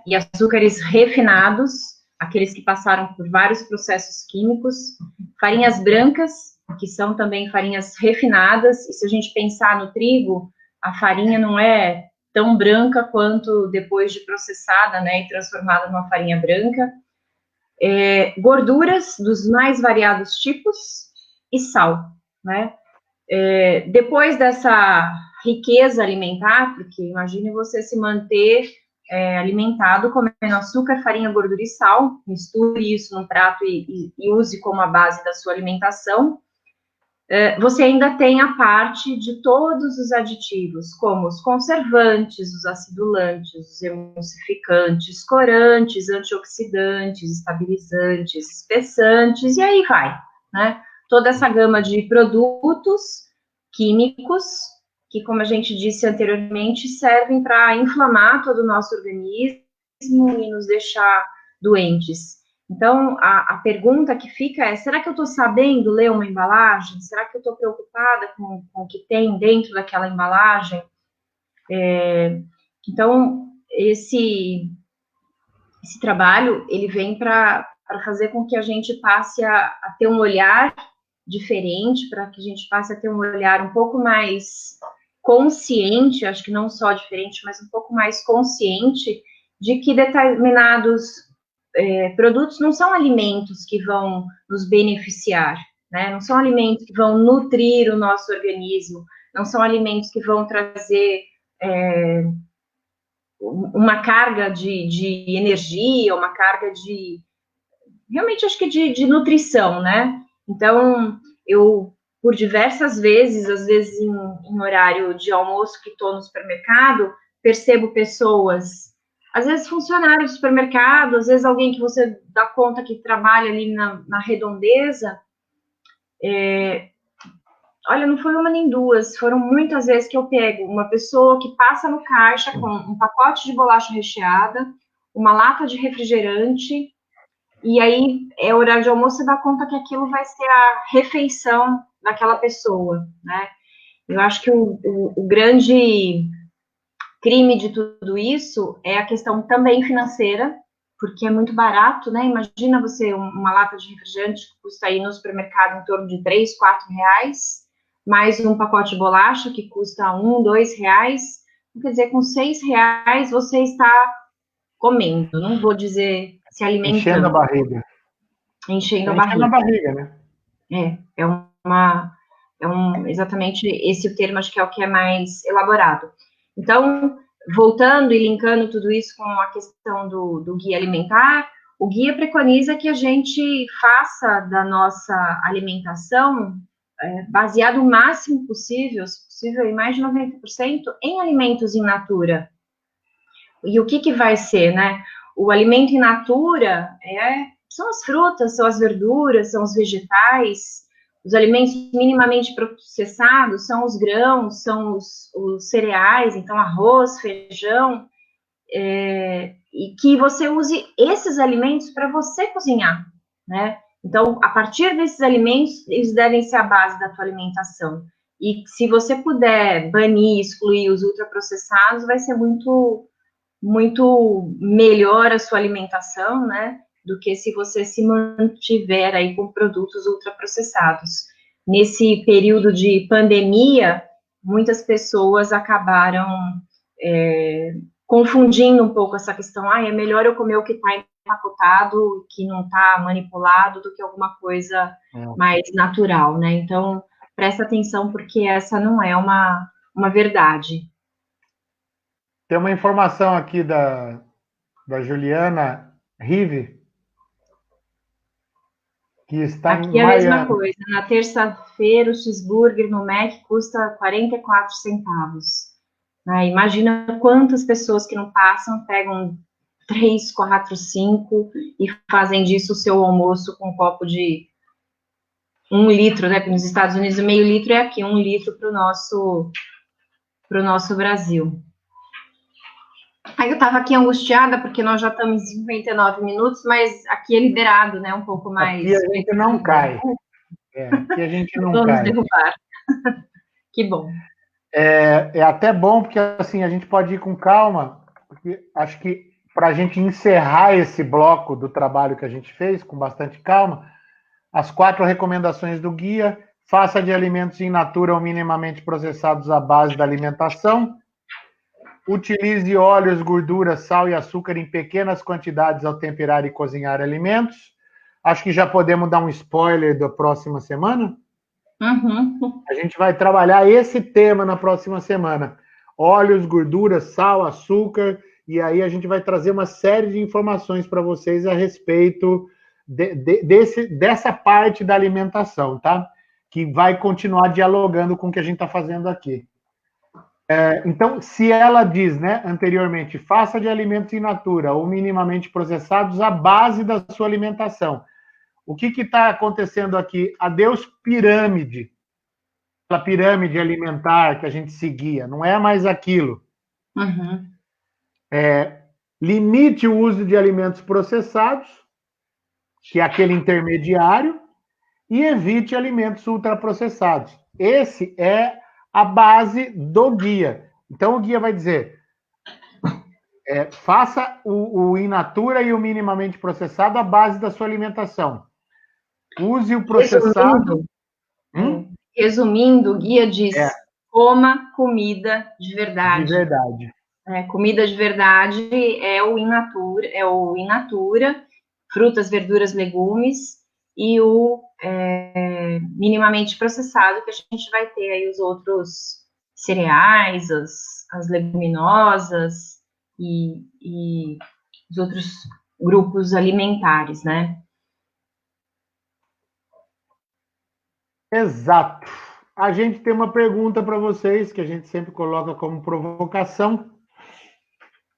e açúcares refinados, aqueles que passaram por vários processos químicos, farinhas brancas, que são também farinhas refinadas, e se a gente pensar no trigo, a farinha não é tão branca quanto depois de processada, né, e transformada numa farinha branca. Gorduras dos mais variados tipos e sal, né? Depois dessa riqueza alimentar, porque imagine você se manter alimentado comendo açúcar, farinha, gordura e sal, misture isso num prato e use como a base da sua alimentação. Você ainda tem a parte de todos os aditivos, como os conservantes, os acidulantes, os emulsificantes, corantes, antioxidantes, estabilizantes, espessantes, e aí vai, né? Toda essa gama de produtos químicos que, como a gente disse anteriormente, servem para inflamar todo o nosso organismo e nos deixar doentes. Então, a pergunta que fica é, será que eu estou sabendo ler uma embalagem? Será que eu estou preocupada com o que tem dentro daquela embalagem? Então, esse trabalho, ele vem para fazer com que a gente passe a ter um olhar diferente, para que a gente passe a ter um olhar um pouco mais consciente, acho que não só diferente, mas um pouco mais consciente de que determinados produtos não são alimentos que vão nos beneficiar, né? Não são alimentos que vão nutrir o nosso organismo, não são alimentos que vão trazer uma carga de energia, uma carga de realmente acho que de nutrição, né? Então, eu, por diversas vezes, às vezes em horário de almoço que estou no supermercado, percebo pessoas, às vezes funcionários do supermercado, às vezes alguém que você dá conta que trabalha ali na redondeza. Olha, não foi uma nem duas, foram muitas vezes que eu pego uma pessoa que passa no caixa com um pacote de bolacha recheada, uma lata de refrigerante, e aí, horário de almoço, você dá conta que aquilo vai ser a refeição daquela pessoa, né? Eu acho que o grande crime de tudo isso é a questão também financeira, porque é muito barato, né? Imagina você, uma lata de refrigerante que custa aí no supermercado em torno de 3, 4 reais, mais um pacote de bolacha que custa 1, 2 reais. Quer dizer, com 6 reais você está comendo, não vou dizer se alimentando. Enchendo a barriga. Enchendo a barriga. Enchendo a barriga, né? Exatamente esse o termo, acho que é o que é mais elaborado. Então, voltando e linkando tudo isso com a questão do guia alimentar, o guia preconiza que a gente faça da nossa alimentação baseado o máximo possível, se possível, em mais de 90%, em alimentos in natura. E o que vai ser, né? O alimento in natura são as frutas, são as verduras, são os vegetais. Os alimentos minimamente processados são os grãos, são os cereais, então arroz, feijão, e que você use esses alimentos para você cozinhar, né? Então, a partir desses alimentos, eles devem ser a base da tua alimentação. E se você puder banir, excluir os ultraprocessados, vai ser muito melhor a sua alimentação, né, do que se você se mantiver aí com produtos ultraprocessados. Nesse período de pandemia, muitas pessoas acabaram confundindo um pouco essa questão, é melhor eu comer o que está empacotado, que não está manipulado, do que alguma coisa mais natural, né? Então, presta atenção, porque essa não é uma verdade. Tem uma informação aqui da Juliana Rive, que está aqui em é a Miami. mesma coisa. Na terça-feira, o cheeseburger no Mac custa 44 centavos. Imagina quantas pessoas que não passam, pegam 3, 4, 5 e fazem disso o seu almoço com um copo de 1 litro, né? Porque nos Estados Unidos, meio litro é aqui, 1 litro para o nosso Brasil. Aí eu estava aqui angustiada, porque nós já estamos em 59 minutos, mas aqui é liberado, né? Um pouco mais... Aqui a gente não cai. Aqui a gente não Vamos cai. derrubar. Que bom. É até bom, porque assim, a gente pode ir com calma, porque acho que para a gente encerrar esse bloco do trabalho que a gente fez, com bastante calma, as 4 recomendações do guia: faça de alimentos in natura ou minimamente processados a base da alimentação. Utilize óleos, gorduras, sal e açúcar em pequenas quantidades ao temperar e cozinhar alimentos. Acho que já podemos dar um spoiler da próxima semana. Uhum. A gente vai trabalhar esse tema na próxima semana. Óleos, gorduras, sal, açúcar, e aí a gente vai trazer uma série de informações para vocês a respeito dessa parte da alimentação, tá? Que vai continuar dialogando com o que a gente está fazendo aqui. Então, se ela diz, né, anteriormente, faça de alimentos in natura ou minimamente processados a base da sua alimentação. O que está acontecendo aqui? Adeus pirâmide. A pirâmide alimentar que a gente seguia, não é mais aquilo. Uhum. Limite o uso de alimentos processados, que é aquele intermediário, e evite alimentos ultraprocessados. Esse é a base do guia. Então, o guia vai dizer, faça o in natura e o minimamente processado à base da sua alimentação. Use o processado... Resumindo, o guia diz: É, coma comida de verdade. de verdade. Comida de verdade é o in natura, frutas, verduras, legumes, e o minimamente processado, que a gente vai ter aí os outros cereais, as leguminosas e os outros grupos alimentares, né? Exato. A gente tem uma pergunta para vocês, que a gente sempre coloca como provocação.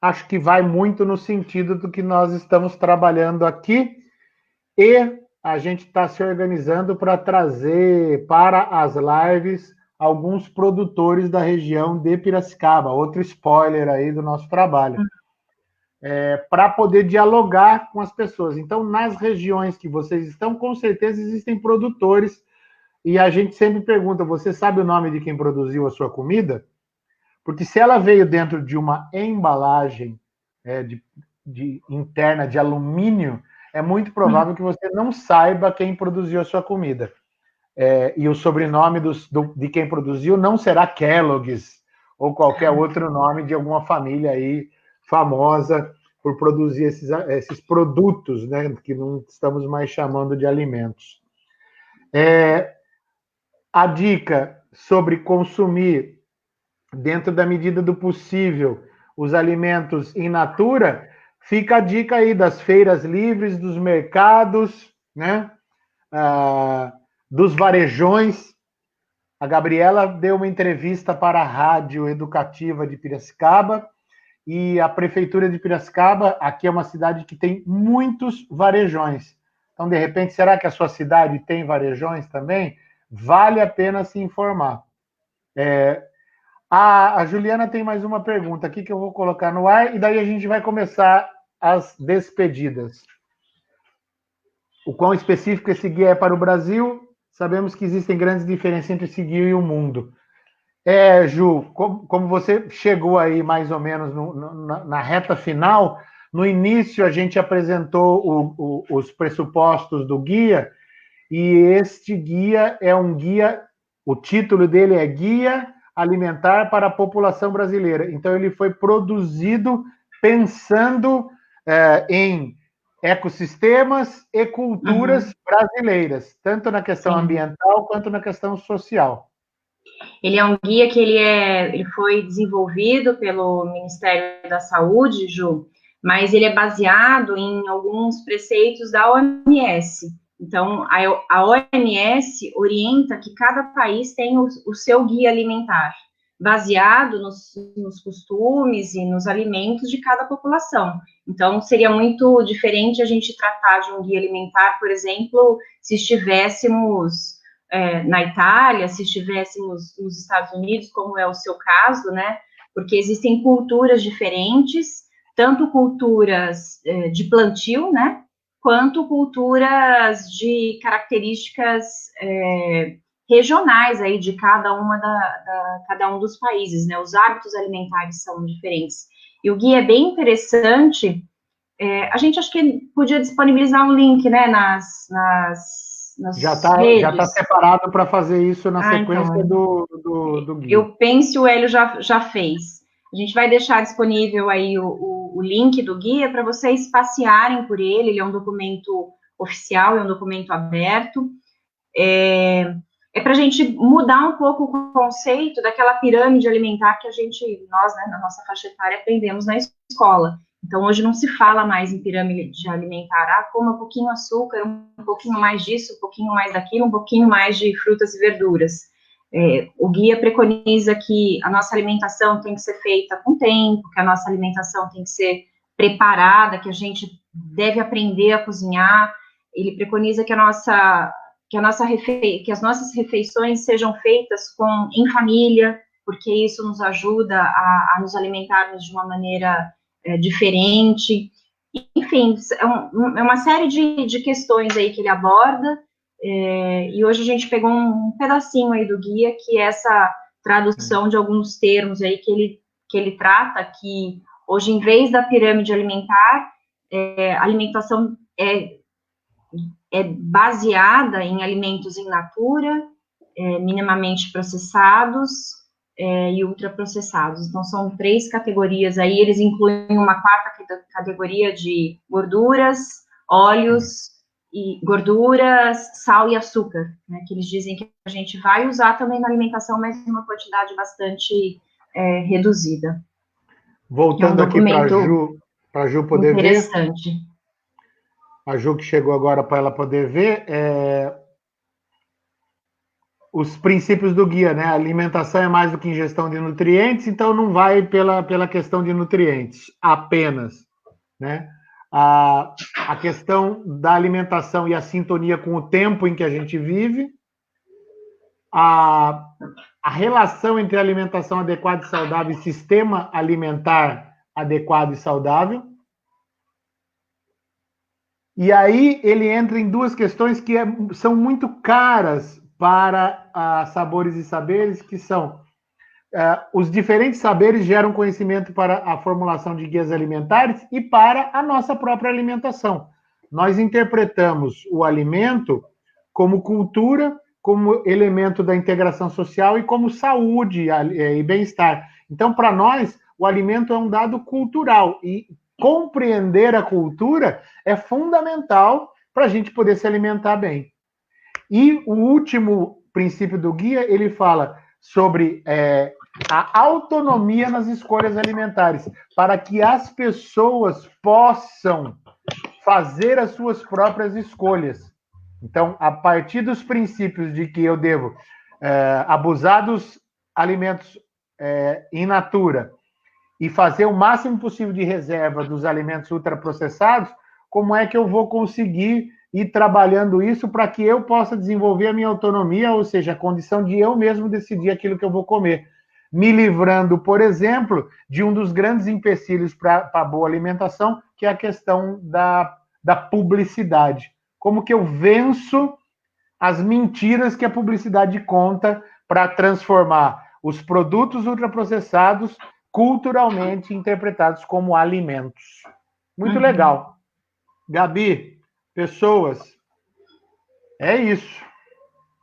Acho que vai muito no sentido do que nós estamos trabalhando aqui, e a gente está se organizando para trazer para as lives alguns produtores da região de Piracicaba, outro spoiler aí do nosso trabalho, para poder dialogar com as pessoas. Então, nas regiões que vocês estão, com certeza existem produtores, e a gente sempre pergunta: você sabe o nome de quem produziu a sua comida? Porque se ela veio dentro de uma embalagem interna de alumínio, é muito provável que você não saiba quem produziu a sua comida. E o sobrenome de quem produziu não será Kellogg's ou qualquer outro nome de alguma família aí famosa por produzir esses produtos, né, que não estamos mais chamando de alimentos. A dica sobre consumir, dentro da medida do possível, os alimentos in natura, fica a dica aí das feiras livres, dos mercados, né? Dos varejões. A Gabriela deu uma entrevista para a Rádio Educativa de Piracicaba, e a Prefeitura de Piracicaba, aqui é uma cidade que tem muitos varejões. Então, de repente, será que a sua cidade tem varejões também? Vale a pena se informar. A Juliana tem mais uma pergunta aqui que eu vou colocar no ar, e daí a gente vai começar as despedidas. O quão específico esse guia é para o Brasil? Sabemos que existem grandes diferenças entre esse guia e o mundo. Ju, como você chegou aí mais ou menos na reta final, no início a gente apresentou os pressupostos do guia, e este guia é um guia, o título dele é Guia Alimentar para a População Brasileira. Então, ele foi produzido pensando em ecossistemas e culturas brasileiras, tanto na questão ambiental quanto na questão social. Ele é um guia que ele foi desenvolvido pelo Ministério da Saúde, Ju, mas ele é baseado em alguns preceitos da OMS. Então, a OMS orienta que cada país tem o seu guia alimentar, baseado nos costumes e nos alimentos de cada população. Então, seria muito diferente a gente tratar de um guia alimentar, por exemplo, se estivéssemos na Itália, se estivéssemos nos Estados Unidos, como é o seu caso, né? Porque existem culturas diferentes, tanto culturas de plantio, né? Quanto culturas de características regionais aí de cada cada um dos países, né? Os hábitos alimentares são diferentes. E o guia é bem interessante. A gente acho que podia disponibilizar um link, né? Nas já está separado para fazer isso na sequência então, do guia. Eu penso o Hélio já fez. A gente vai deixar disponível aí o link do guia para vocês passearem por ele. Ele é um documento oficial, é um documento aberto. É para a gente mudar um pouco o conceito daquela pirâmide alimentar que nós, né, na nossa faixa etária, aprendemos na escola. Então, hoje não se fala mais em pirâmide alimentar. Coma um pouquinho de açúcar, um pouquinho mais disso, um pouquinho mais daquilo, um pouquinho mais de frutas e verduras. O guia preconiza que a nossa alimentação tem que ser feita com tempo, que a nossa alimentação tem que ser preparada, que a gente deve aprender a cozinhar. Ele preconiza que as nossas refeições sejam feitas em família, porque isso nos ajuda a nos alimentarmos de uma maneira diferente. Enfim, é uma série de questões aí que ele aborda, e hoje a gente pegou um pedacinho aí do guia, que é essa tradução de alguns termos aí que ele trata, que hoje, em vez da pirâmide alimentar, a alimentação é baseada em alimentos in natura, minimamente processados e ultraprocessados. Então, são 3 categorias aí, eles incluem uma 4ª categoria de gorduras, óleos, e gorduras, sal e açúcar, né, que eles dizem que a gente vai usar também na alimentação, mas em uma quantidade bastante reduzida. Voltando aqui para a Ju poder ver. Interessante. A Ju que chegou agora para ela poder ver, os princípios do guia, né? A alimentação é mais do que ingestão de nutrientes, então não vai pela questão de nutrientes apenas, né? A questão da alimentação e a sintonia com o tempo em que a gente vive, a relação entre alimentação adequada e saudável e sistema alimentar adequado e saudável. E aí ele entra em 2 questões que são muito caras para Sabores e Saberes, que são os diferentes saberes geram conhecimento para a formulação de guias alimentares e para a nossa própria alimentação. Nós interpretamos o alimento como cultura, como elemento da integração social e como saúde e bem-estar. Então, para nós, o alimento é um dado cultural e compreender a cultura é fundamental para a gente poder se alimentar bem. E o último princípio do guia, ele fala sobre a autonomia nas escolhas alimentares, para que as pessoas possam fazer as suas próprias escolhas. Então, a partir dos princípios de que eu devo abusar dos alimentos in natura e fazer o máximo possível de reserva dos alimentos ultraprocessados, como é que eu vou conseguir ir trabalhando isso para que eu possa desenvolver a minha autonomia, ou seja, a condição de eu mesmo decidir aquilo que eu vou comer. Me livrando, por exemplo, de um dos grandes empecilhos para a boa alimentação, que é a questão da publicidade. Como que eu venço as mentiras que a publicidade conta para transformar os produtos ultraprocessados culturalmente interpretados como alimentos. Muito legal. Gabi, pessoas, é isso.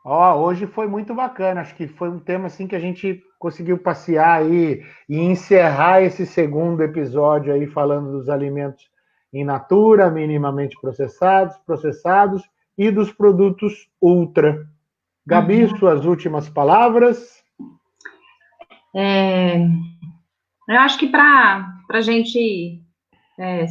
Hoje foi muito bacana. Acho que foi um tema assim que a gente conseguiu passear aí e encerrar esse segundo episódio aí falando dos alimentos in natura, minimamente processados e dos produtos ultra. Gabi, suas últimas palavras? Eu acho que para a gente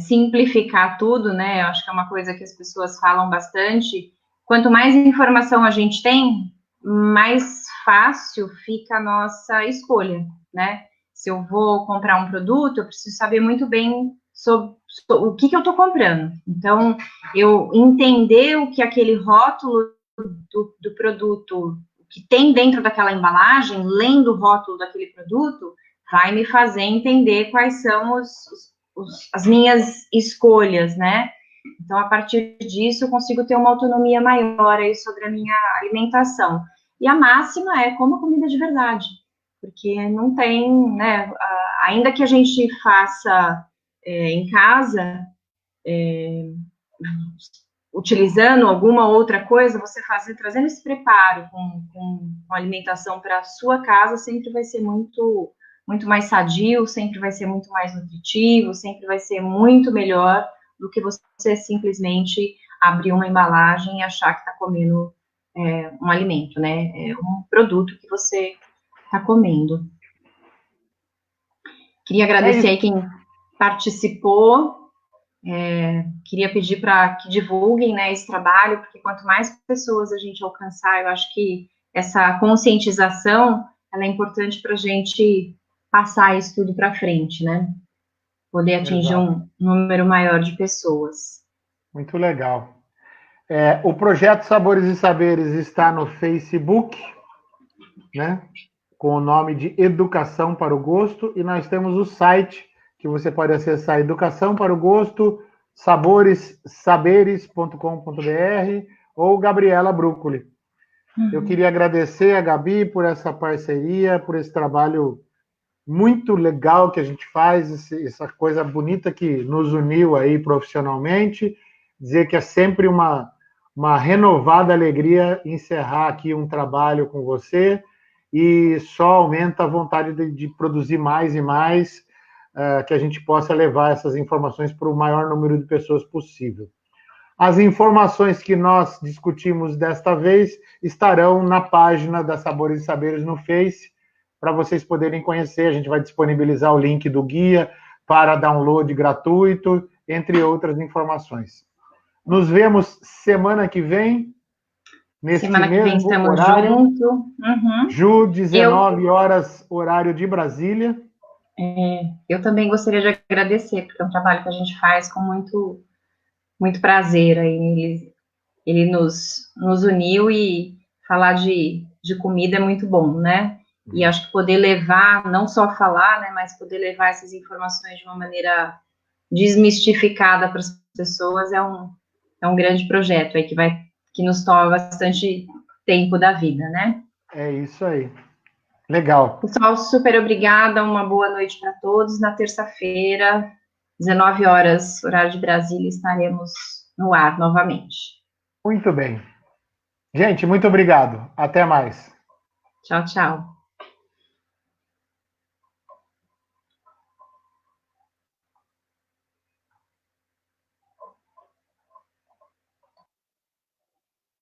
simplificar tudo, né? Eu acho que é uma coisa que as pessoas falam bastante. Quanto mais informação a gente tem, mais fácil fica a nossa escolha, né? Se eu vou comprar um produto, eu preciso saber muito bem sobre o que eu estou comprando. Então, eu entender o que aquele rótulo do produto, que tem dentro daquela embalagem, lendo o rótulo daquele produto, vai me fazer entender quais são as minhas escolhas, né? Então, a partir disso, eu consigo ter uma autonomia maior aí sobre a minha alimentação. E a máxima é coma comida de verdade, porque não tem, né? Ainda que a gente faça em casa, utilizando alguma outra coisa, você trazendo esse preparo com alimentação para a sua casa, sempre vai ser muito mais sadio, sempre vai ser muito mais nutritivo, sempre vai ser muito melhor do que você simplesmente abrir uma embalagem e achar que está comendo um alimento, né? É um produto que você está comendo. Queria agradecer aí quem participou. Queria pedir para que divulguem, né, esse trabalho, porque quanto mais pessoas a gente alcançar, eu acho que essa conscientização ela é importante para a gente passar isso tudo para frente, né? Poder atingir um número maior de pessoas. Muito legal. O projeto Sabores e Saberes está no Facebook, né? Com o nome de Educação para o Gosto, e nós temos o site que você pode acessar, Educação para o Gosto, saboressaberes.com.br ou Gabriela Brúccoli. Eu queria agradecer a Gabi por essa parceria, por esse trabalho muito legal que a gente faz, essa coisa bonita que nos uniu aí profissionalmente, dizer que é sempre uma uma renovada alegria encerrar aqui um trabalho com você e só aumenta a vontade de produzir mais e mais, que a gente possa levar essas informações para o maior número de pessoas possível. As informações que nós discutimos desta vez estarão na página da Sabores e Saberes no Face, para vocês poderem conhecer. A gente vai disponibilizar o link do guia para download gratuito, entre outras informações. Nos vemos semana que vem, neste Semana que vem mesmo estamos horário. juntos. Uhum. Ju, 19 horas, horário de Brasília. Eu também gostaria de agradecer, porque é um trabalho que a gente faz com muito prazer. Aí ele nos uniu e falar de comida é muito bom, né? E acho que poder levar, não só falar, né, mas poder levar essas informações de uma maneira desmistificada para as pessoas é um grande projeto aí que nos toma bastante tempo da vida, né? É isso aí. Legal. Pessoal, super obrigada, uma boa noite para todos. Na terça-feira, 19 horas, horário de Brasília, estaremos no ar novamente. Muito bem. Gente, muito obrigado. Até mais. Tchau, tchau.